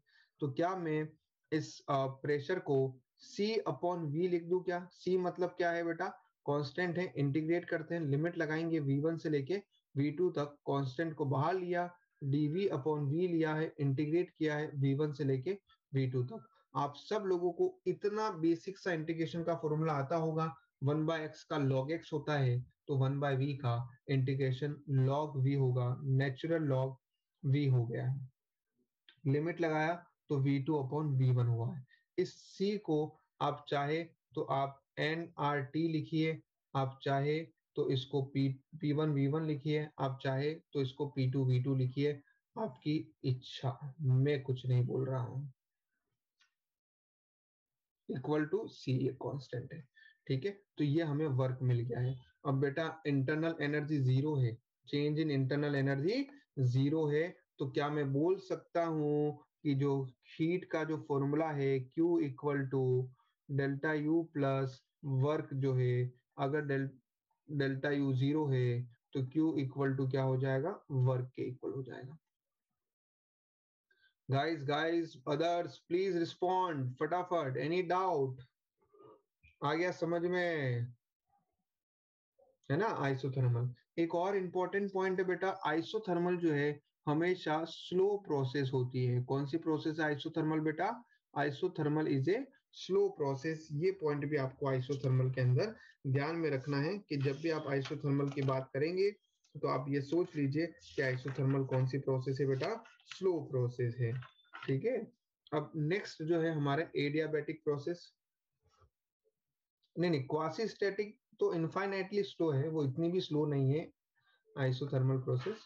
तो क्या मैं इस प्रेशर को सी अपॉन वी लिख दूं क्या? सी मतलब क्या है बेटा? कांस्टेंट है, इंटीग्रेट करते हैं, लिमिट लगाएंगे v1 से लेके v2 तक, कांस्टेंट को बाहर लिया, dv अपॉन v लिया है, इंटीग्रेट किया है v1 से लेके v2 तक। आप सब लोगों को इतना बेसिक सा इंटीग्रेशन का फॉर्मूला आता होगा, 1/x का log x होता है, तो 1/v का इंटीग्रेशन log v होगा, नेचुरल log v हो गया है, लिमिट लगाया तो v2 अपॉन v1 हुआ है। इस c को आप चाहे तो आप nRT लिखिए, आप चाहे तो इसको p1 v1 लिखिए, आप चाहे तो इसको p2 v2 लिखिए, आपकी इच्छा, मैं कुछ नहीं बोल रहा हूं। इक्वल टू सी ये कांस्टेंट है, ठीक है। तो ये हमें वर्क मिल गया है। अब बेटा इंटरनल एनर्जी जीरो है, change in internal energy zero है, तो क्या मैं बोल सकता हूं कि जो हीट का जो फॉर्मूला है Q equal to delta U plus work जो है, अगर डेल्टा U जीरो है तो Q इक्वल टू क्या हो जाएगा? वर्क के इक्वल हो जाएगा। गाइस अदर्स प्लीज रिस्पॉन्ड फटाफट, एनी डाउट? आ गया समझ में, है ना? आइसोथर्मल एक और इंपॉर्टेंट पॉइंट है बेटा, आइसोथर्मल जो है हमेशा स्लो प्रोसेस होती है। कौन सी प्रोसेस है आइसोथर्मल बेटा? Isothermal is a slow process. ये पॉइंट भी आपको आइसोथर्मल के अंदर ध्यान में रखना है कि जब भी आप आइसोथर्मल की बात करेंगे तो आप ये सोच लीजिए कि आइसोथर्मल कौन सी प्रोसेस है बेटा? स्लो प्रोसेस है, ठीक है। अब नेक्स्ट जो है हमारा एडियाबैटिक प्रोसेस, नहीं क्वासी स्टैटिक तो इनफाइनाइटली स्लो है, वो इतनी भी स्लो नहीं है आइसोथर्मल प्रोसेस।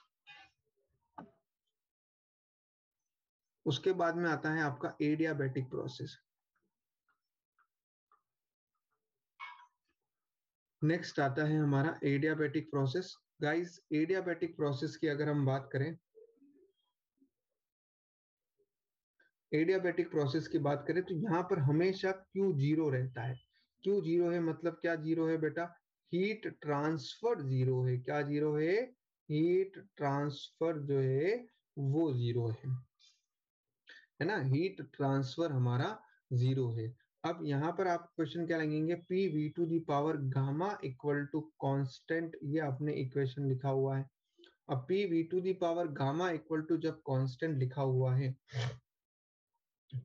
उसके बाद में आता है आपका एडियाबैटिक प्रोसेस। नेक्स्ट आता है हमारा adiabatic process. Guys adiabatic process की अगर हम बात करें, एडियाबैटिक प्रोसेस की बात करें तो यहाँ पर हमेशा Q जीरो रहता है। Q जीरो है मतलब क्या जीरो है बेटा? हीट ट्रांसफर जीरो है। क्या जीरो है? हीट ट्रांसफर जो है वो जीरो है ना, हीट ट्रांसफर हमारा जीरो है। अब यहाँ पर आप क्वेश्चन क्या लगेंगे? P V to the power gamma equal to constant, ये आपने इक्वेशन लिखा हुआ है। अब P V to the power gamma equal to जब कांस्टेंट लिखा हुआ है,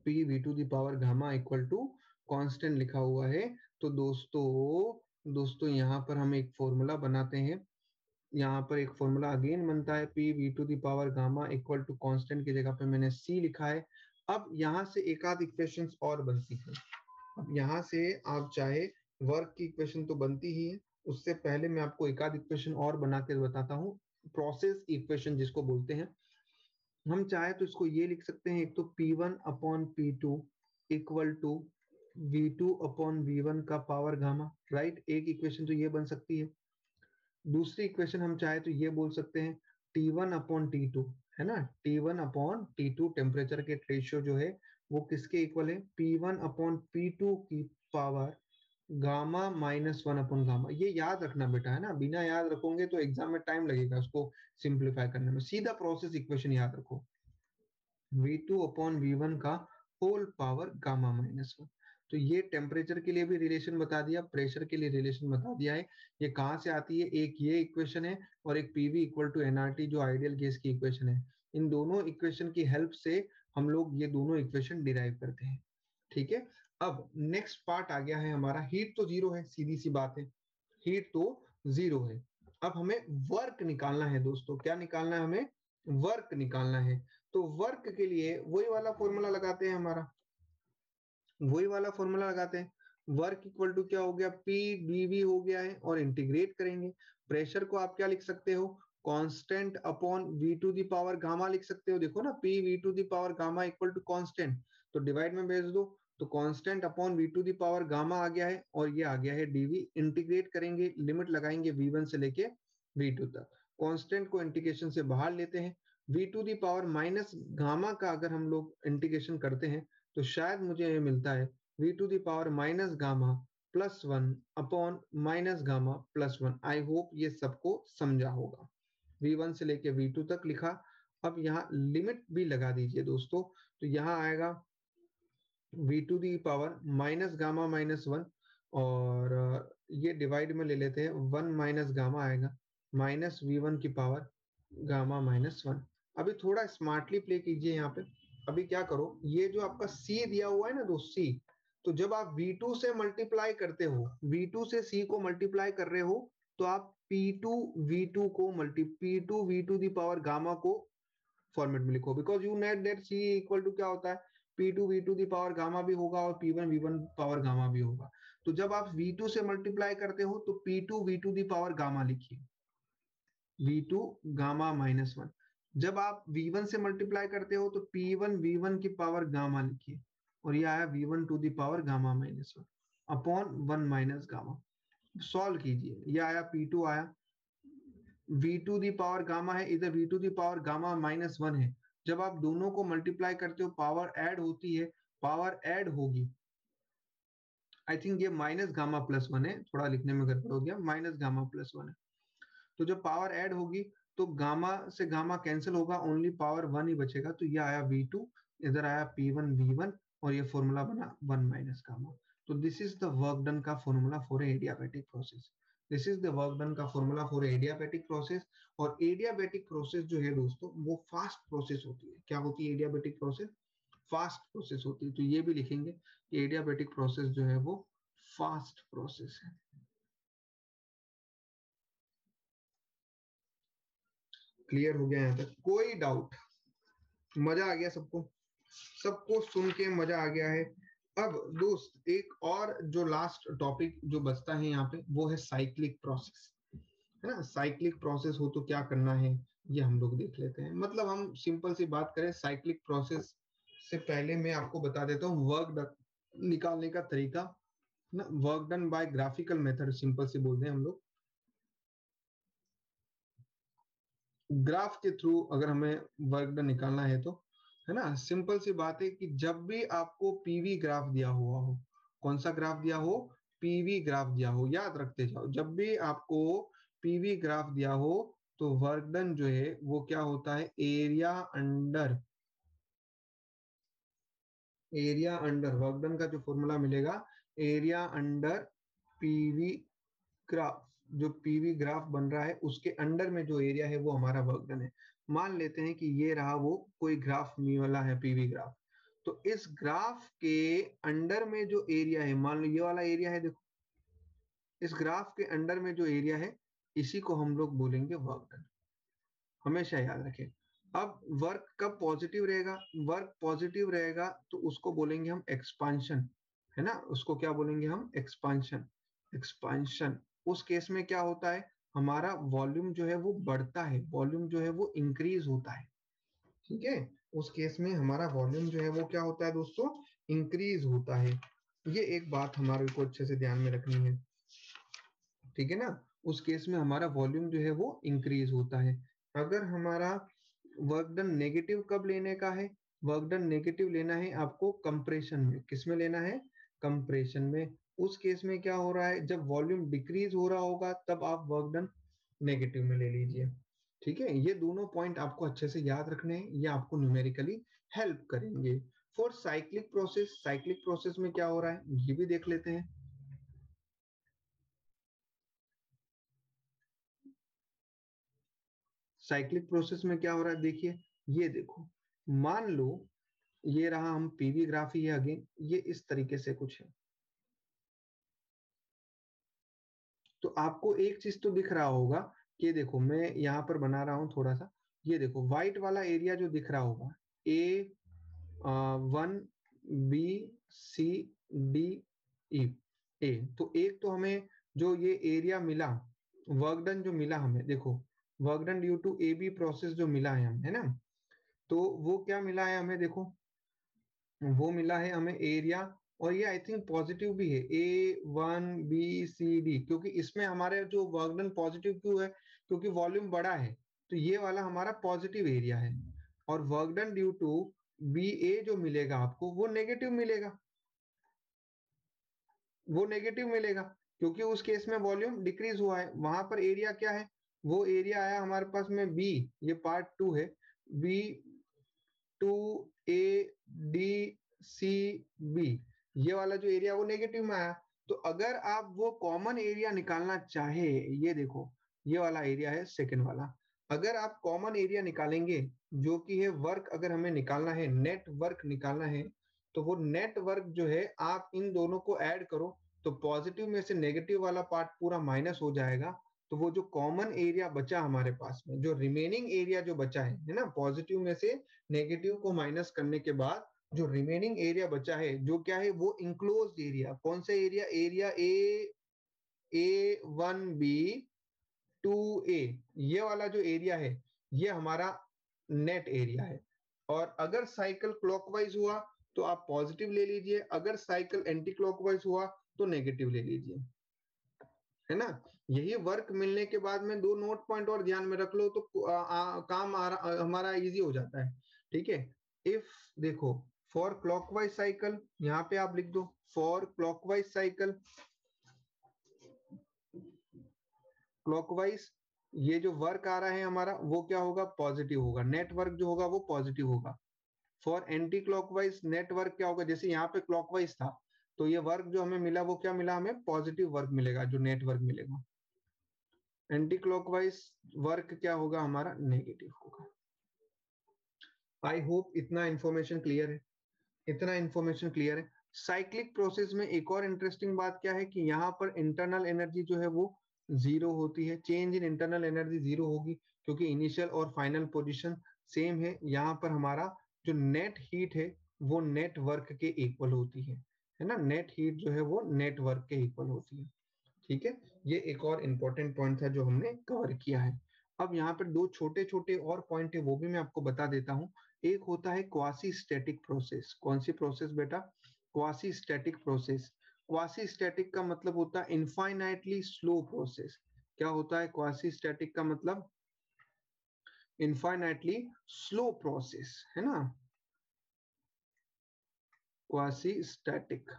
P V to the power gamma equal to constant लिखा हुआ है, तो दोस्तों यहाँ पर हम एक फॉर्मूला बनाते हैं। यहाँ पर एक फॉर्मूला अगेन बनता है, P V to the power gamma equal to constant की जगह पे मैंने सी लिखा है। अब यहाँ से एक आध इक्वेशंस और बनती है। अब यहाँ से आप चाहे वर्क की इक्वेशन तो बनती ही है, उससे पहले मैं आपको एक आध इक्वेशन और बना के बताता हूँ, प्रोसेस इक्वेशन जिसको बोलते हैं। हम चाहे तो इसको ये लिख सकते हैं, एक तो P1 upon P2 equal to V2 upon V1 का पावर गामा, राइट। एक इक्वेशन तो ये बन सकती है। दूसरी इक्वेशन हम चाहे तो ये बोल सकते हैं T1 अपॉन T2, है ना, T1 अपॉन T2 टेम्परेचर के रेशियो जो है वो किसके इक्वल है? P1 अपॉन P2 की power gamma minus 1 upon gamma. ये याद रखना बेटा, है ना, बिना याद रखोगे तो एग्जाम में टाइम लगेगा उसको सिंप्लीफाई करने में। सीधा प्रोसेस इक्वेशन याद रखो, V2 अपॉन V1 का होल पावर गामा माइनस 1। तो ये टेम्परेचर के लिए भी रिलेशन बता दिया, प्रेशर के लिए रिलेशन बता दिया है। ये कहाँ से आती है? एक ये इक्वेशन है और एक पीवी इक्वल टू एनआरटी जो आइडियल केस की इक्वेशन है। इन दोनों इक्वेशन की हेल्प से हम लोग ये दोनों इक्वेशन डिराइव करते हैं, ठीक है। अब नेक्स्ट पार्ट आ गया है हमारा, हीट तो जीरो है, सीधी सी बात है, हीट तो जीरो है। अब हमें वर्क निकालना है दोस्तों, क्या निकालना है हमें? वर्क निकालना है। तो वर्क के लिए वही वाला फॉर्मूला लगाते हैं, हमारा वही वाला फॉर्मूला लगाते हैं। वर्क इक्वल टू क्या हो गया? पी डीवी हो गया है, और इंटीग्रेट करेंगे। प्रेशर को आप क्या लिख सकते हो? Constant upon V to the power gamma लिख सकते हो। देखो ना, P V to the power gamma equal to constant, तो डिवाइड में भेज दो, तो constant upon V to the power gamma आ गया है, और ये आ गया है डीवी। इंटीग्रेट करेंगे, लिमिट लगाएंगे v1 से लेके v2 तक, कांस्टेंट को इंटीग्रेशन से बाहर लेते हैं। v to the power minus gamma का अगर हम लोग इंटीग्रेशन करते हैं तो शायद मुझे ये मिलता है v to the power minus gamma plus 1 upon minus gamma plus 1। I hope ये सबको समझा होगा। v1 से लेके v2 तक लिखा। अब यहाँ लिमिट भी लगा दीजिए दोस्तों, तो यहाँ आएगा v to the power minus gamma minus 1, और ये डिवाइड में ले लेते हैं, 1 माइनस गामा आएगा माइनस v1 की पावर गामा माइनस 1। अभी थोड़ा स्मार्टली प्ले कीजिए यहाँ पे। अभी क्या करो, ये जो आपका c दिया हुआ है ना दोस्त, c, तो जब आप v2 से मल्टीप्लाई करते हो, v2 से c को मल्टीप्लाई कर रहे हो, तो आप p2 v2 को p2 v2 the power gamma को फॉर्मेट में लिखो, because you know that c equal to क्या होता है, p2 v2 the power gamma भी होगा और p1 v1 पावर गामा भी होगा। तो जब आप v2 से मल्टीप्लाई करते हो तो p2 v2 the power gamma लिखिए, v2 गामा माइनस 1। जब आप v1 से मल्टीप्लाई करते हो तो p1 v1 की पावर गामा लिखिए, और ये आया v1 to the power gamma minus 1 upon 1 minus gamma. Solve कीजिए, ये आया p2 आया, v2 दी पावर गामा है, इधर v2 the power gamma minus 1 है। जब आप दोनों को मल्टीप्लाई करते हो पावर ऐड होती है, पावर ऐड होगी, आई थिंक ये माइनस गामा प्लस 1 है, थोड़ा लिखने में गड़बड़ हो गया, माइनस गामा प्लस 1 है। तो जब पावर ऐड होगी तो गामा से गामा कैंसिल होगा, ओनली पावर 1 ही बचेगा, तो ये आया v2, इधर आया p1 v1, और ये फॉर्मूला बना 1 माइनस गामा। तो this is the work done का formula for adiabatic process. This is the work done का फॉर्मूला फॉर एडियाबैटिक प्रोसेस। और एडियाबैटिक प्रोसेस जो है दोस्तों, वो फास्ट प्रोसेस होती है। क्या होती है एडियाबैटिक प्रोसेस? फास्ट प्रोसेस होती है। तो ये भी लिखेंगे कि एडियाबैटिक प्रोसेस जो है वो फास्ट प्रोसेस है। क्लियर हो गया यहाँ तक? कोई डाउट? मजा आ गया सबको? सबको सुन के मजा आ गया है? अब दोस्त एक और जो लास्ट टॉपिक जो बचता है यहाँ पे, वो है साइक्लिक प्रोसेस, है ना। साइक्लिक प्रोसेस हो तो क्या करना है, ये हम लोग देख लेते हैं। मतलब हम सिंपल सी बात करें, साइक्लिक प्रोसेस से पहले मैं आपको बता देता हूँ वर्क निकालने का तरीका ना। Work done by graphical method, simple से बोलते हैं हम लोग। ग्राफ के थ्रू अगर हमें वर्क डन निकालना है तो, है ना, सिंपल सी बात है कि जब भी आपको पीवी ग्राफ दिया हुआ हो, कौन सा ग्राफ दिया हो, पीवी ग्राफ दिया हो, याद रखते जाओ, जब भी आपको पीवी ग्राफ दिया हो तो वर्क डन जो है वो क्या होता है, एरिया अंडर वर्क डन का जो फॉर्मूला मिलेगा, एरिया अंडर पीवी ग्राफ। जो पीवी ग्राफ बन रहा है उसके अंडर में जो एरिया है वो हमारा वर्क डन है। मान लेते हैं कि ये रहा वो कोई ग्राफ मी वाला है, पीवी ग्राफ। तो इस ग्राफ के अंडर में जो एरिया है, मान लो ये वाला एरिया है, देखो इस ग्राफ के अंडर में जो एरिया है, इसी को हम लोग बोलेंगे वर्क डन। हमेशा याद रखें। अब वर्क कब पॉजिटिव रहेगा, वर्क पॉजिटिव रहेगा तो उसको बोलेंगे हम एक्सपांशन, है ना, उसको क्या बोलेंगे हम, एक्सपांशन। एक्सपांशन उस केस में क्या होता है, हमारा वॉल्यूम जो है वो बढ़ता है, वॉल्यूम जो है वो इंक्रीज होता है। ठीक है, उस केस में हमारा वॉल्यूम जो है वो क्या होता है दोस्तों, इंक्रीज होता है। ये एक बात हमारे को अच्छे से ध्यान में रखनी है, ठीक है ना। उस केस में हमारा वॉल्यूम जो है वो इंक्रीज होता है। अगर हमारा वर्क डन नेगेटिव कब लेने का है, वर्क डन नेगेटिव लेना है आपको कंप्रेशन में। किस में लेना है, कंप्रेशन में। उस केस में क्या हो रहा है, जब वॉल्यूम डिक्रीज हो रहा होगा तब आप वर्क डन नेगेटिव में ले लीजिए। ठीक है, ये दोनों पॉइंट आपको अच्छे से याद रखने हैं, ये आपको न्यूमेरिकली हेल्प करेंगे for cyclic process. Cyclic process में क्या हो रहा है ये भी देख लेते हैं। साइक्लिक प्रोसेस में क्या हो रहा है देखिए, ये देखो, मान लो ये रहा, हम पीवी ग्राफ ही है अगेन, ये इस तरीके से कुछ है। तो आपको एक चीज तो दिख रहा होगा कि देखो मैं यहाँ पर बना रहा हूं थोड़ा सा, ये देखो व्हाइट वाला एरिया जो दिख रहा होगा, A1 B C D E। ए तो एक तो हमें जो ये एरिया मिला, वर्क डन जो मिला हमें, देखो work done due to A B process जो मिला है हमें, है ना, तो वो क्या मिला है हमें, देखो वो मिला है हमें एरिया, और ये आई थिंक पॉजिटिव भी है, A1 B C D, क्योंकि इसमें हमारे जो वर्क डन पॉजिटिव क्यों है, क्योंकि वॉल्यूम बड़ा है, तो ये वाला हमारा पॉजिटिव एरिया है। और work done due to B A जो मिलेगा आपको वो नेगेटिव मिलेगा, वो नेगेटिव मिलेगा, क्योंकि उस केस में वॉल्यूम डिक्रीज हुआ है। वहां पर एरिया क्या है, वो एरिया आया हमारे पास में बी, ये पार्ट टू है, B to A D C B, ये वाला जो एरिया वो नेगेटिव में आया। तो अगर आप वो कॉमन एरिया निकालना चाहे, ये देखो ये वाला एरिया है सेकंड वाला, अगर आप कॉमन एरिया निकालेंगे जो कि है वर्क, अगर हमें निकालना है नेट वर्क निकालना है, तो वो नेट वर्क जो है आप इन दोनों को ऐड करो, तो पॉजिटिव में से नेगेटिव वाला पार्ट पूरा माइनस हो जाएगा। तो वो जो कॉमन एरिया बचा हमारे पास में, जो रिमेनिंग एरिया जो बचा है ना, पॉजिटिव में से नेगेटिव को माइनस करने के बाद जो रिमेनिंग एरिया बचा है, जो क्या है, वो इंक्लोज्ड एरिया, कौन सा एरिया, एरिया A1B2A, ये वाला जो एरिया है ये हमारा नेट एरिया है। और अगर साइकिल क्लॉकवाइज हुआ तो आप पॉजिटिव ले लीजिए, अगर साइकिल एंटी क्लॉकवाइज हुआ तो नेगेटिव ले लीजिए, है ना। यही वर्क मिलने के बाद में दो नोट पॉइंट और ध्यान में रख लो तो काम हमारा इजी हो जाता है, ठीक है। इफ देखो फॉर क्लॉकवाइज साइकिल, यहाँ पे आप लिख दो फॉर क्लॉकवाइज साइकिल, क्लॉकवाइज ये जो वर्क आ रहा है हमारा वो क्या होगा, पॉजिटिव होगा, नेट वर्क जो होगा वो पॉजिटिव होगा। For anti clockwise net work क्या होगा, जैसे यहाँ पे क्लॉकवाइज था तो ये वर्क जो हमें मिला वो क्या मिला, हमें पॉजिटिव वर्क मिलेगा, जो नेट वर्क मिलेगा। एंटी क्लॉकवाइज वर्क क्या होगा हमारा, नेगेटिव होगा। आई होप इतना इंफॉर्मेशन क्लियर है, इतना इंफॉर्मेशन क्लियर है। साइक्लिक प्रोसेस में एक और इंटरेस्टिंग बात क्या है कि यहाँ पर इंटरनल एनर्जी जो है वो जीरो होती है, change in internal energy zero होगी, क्योंकि इनिशियल और फाइनल पोजीशन सेम है। यहाँ पर हमारा जो नेट हीट है वो नेट वर्क के इक्वल होती है ना, नेट हीट जो है वो नेट वर्क के इक्वल होती है, ठीक है। ये एक और इंपॉर्टेंट पॉइंट था जो हमने कवर किया है। अब यहाँ पर दो छोटे छोटे और पॉइंट है वो भी मैं आपको बता देता हूँ। एक होता है क्वासी स्टैटिक प्रोसेस। कौन सी प्रोसेस बेटा, quasi static process. Quasi static का मतलब होता है इनफाइनाइटली स्लो प्रोसेस। क्या होता है क्वासी स्टैटिक का मतलब, इनफाइनाइटली स्लो प्रोसेस, है ना। क्वासी स्टैटिक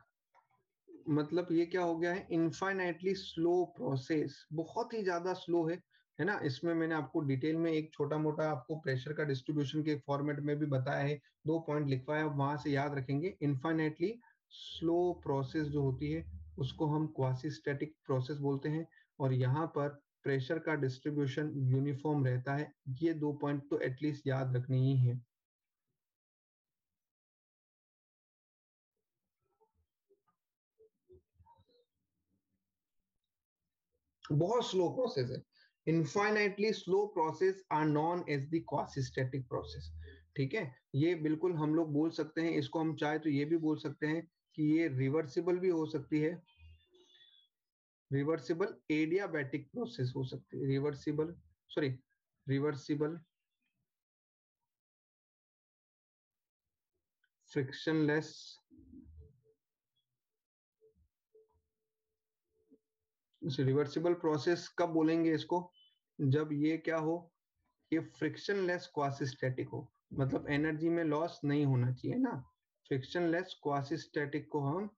मतलब ये क्या हो गया है, इनफाइनाइटली स्लो प्रोसेस, बहुत ही ज्यादा स्लो है ना। इसमें मैंने आपको डिटेल में एक छोटा मोटा आपको प्रेशर का डिस्ट्रीब्यूशन के फॉर्मेट में भी बताया है, दो पॉइंट लिखवाया, वहां से याद रखेंगे। इनफाइनाइटली स्लो प्रोसेस जो होती है उसको हम क्वासी स्टैटिक प्रोसेस बोलते हैं, और यहाँ पर प्रेशर का डिस्ट्रीब्यूशन यूनिफॉर्म रहता है। ये दो पॉइंट तो एटलीस्ट याद रखनी ही है। बहुत स्लो प्रोसेस है, infinitely slow process are known as the quasistatic process, ठीक है। ये बिल्कुल हम लोग बोल सकते हैं, इसको हम चाहे तो ये भी बोल सकते हैं कि ये रिवर्सिबल भी हो सकती है, रिवर्सिबल एडियाबैटिक प्रोसेस हो सकती है, reversible, sorry, reversible frictionless, reversible process कब बोलेंगे इसको, जब ये क्या हो, ये फ्रिक्शनलेस क्वासिस्टैटिक हो, मतलब एनर्जी में लॉस नहीं होना चाहिए ना। फ्रिक्शनलेस क्वासिस्टैटिक को हम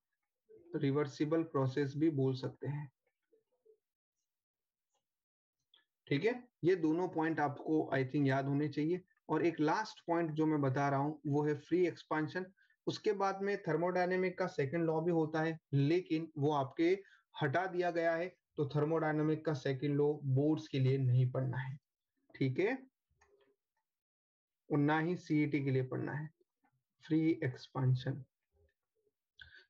रिवर्सिबल प्रोसेस भी बोल सकते हैं, ठीक है। ये दोनों पॉइंट आपको आई थिंक याद होने चाहिए। और एक लास्ट पॉइंट जो मैं बता रहा हूं वो है फ्री एक्सपांशन। उसके बाद में थर्मोडायनेमिक का सेकंड लॉ भी होता है, लेकिन वो आपके हटा दिया गया है, तो थर्मोडायनेमिक का सेकंड लॉ बोर्ड्स के लिए नहीं पढ़ना है, ठीक है, और ना ही सीईटी के लिए पढ़ना है। फ्री एक्सपांशन,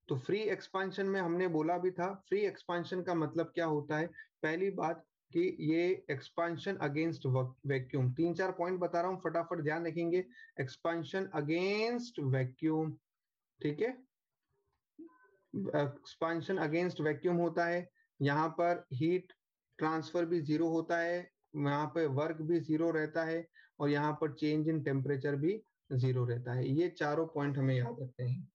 तो फ्री एक्सपांशन में हमने बोला भी था, फ्री एक्सपांशन का मतलब क्या होता है। पहली बात कि ये एक्सपांशन अगेंस्ट वैक्यूम, तीन चार पॉइंट बता रहा हूं फटाफट ध्यान रखेंगे। एक्सपांशन अगेंस्ट वैक्यूम, ठीक है, एक्सपांशन अगेंस्ट वैक्यूम होता है। यहाँ पर हीट ट्रांसफर भी जीरो होता है, यहाँ पे वर्क भी जीरो रहता है, और यहाँ पर चेंज इन टेम्परेचर भी जीरो रहता है। ये चारों पॉइंट हमें याद रखते हैं।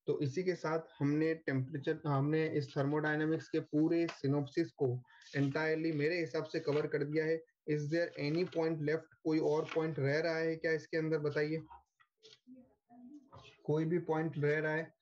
तो इसी के साथ हमने इस थर्मोडायनेमिक्स के पूरे सिनोप्सिस को एंटायरली मेरे हिसाब से कवर कर दिया है। Is there any point left, कोई और पॉइंट रह रहा है क्या इसके अंदर, बताइए। कोई भी पॉइंट रह रहा है?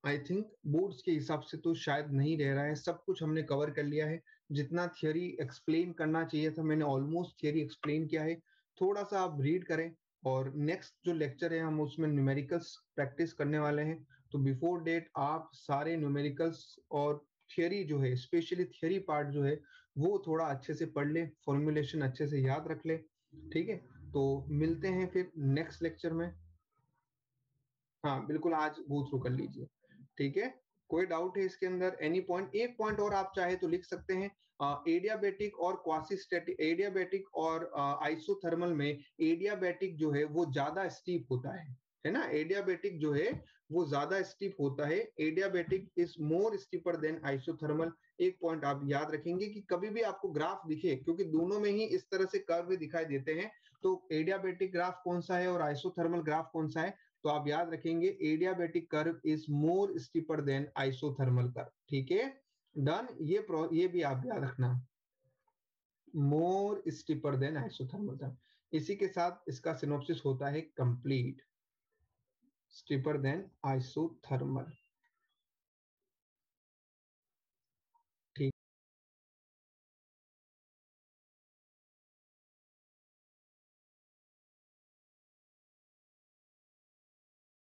आई थिंक बोर्ड्स के हिसाब से तो शायद नहीं रह रहा है, सब कुछ हमने कवर कर लिया है। जितना थियोरी एक्सप्लेन करना चाहिए था मैंने ऑलमोस्ट थियोरी एक्सप्लेन किया है। थोड़ा सा आप रीड करें, और नेक्स्ट जो लेक्चर है हम उसमें न्यूमेरिकल्स प्रैक्टिस करने वाले हैं। तो बिफोर डेट आप सारे न्यूमेरिकल्स और थियोरी जो है, स्पेशली थियोरी पार्ट जो है, वो थोड़ा अच्छे से पढ़ ले, फॉर्मुलेशन अच्छे से याद रख ले। ठीक है, तो मिलते हैं फिर नेक्स्ट लेक्चर में। हाँ बिल्कुल, आज गो थ्रू कर लीजिए। ठीक है, कोई डाउट है इसके अंदर? Any point? एक पॉइंट और आप चाहे तो लिख सकते हैं। एडियाबेटिक और क्वासिस्टेटिक, एडियाबेटिक और आइसोथर्मल में एडियाबेटिक जो है वो ज्यादा स्टीप होता है ना? एडियाबेटिक जो है वो ज्यादा स्टीप होता है, adiabatic is more steeper than isothermal. एक पॉइंट आप याद रखेंगे कि कभी भी आपको ग्राफ दिखे, क्योंकि दोनों में ही इस तरह से कर्व दिखाई देते हैं, तो एडियाबेटिक ग्राफ कौन सा है और आइसोथर्मल ग्राफ कौन सा है, तो आप याद रखेंगे adiabatic curve is more steeper than isothermal curve. ठीक है, डन। ये भी आप याद रखना, more steeper than isothermal curve. इसी के साथ इसका सिनॉप्सिस होता है कंप्लीट, स्टीपर देन आइसोथर्मल।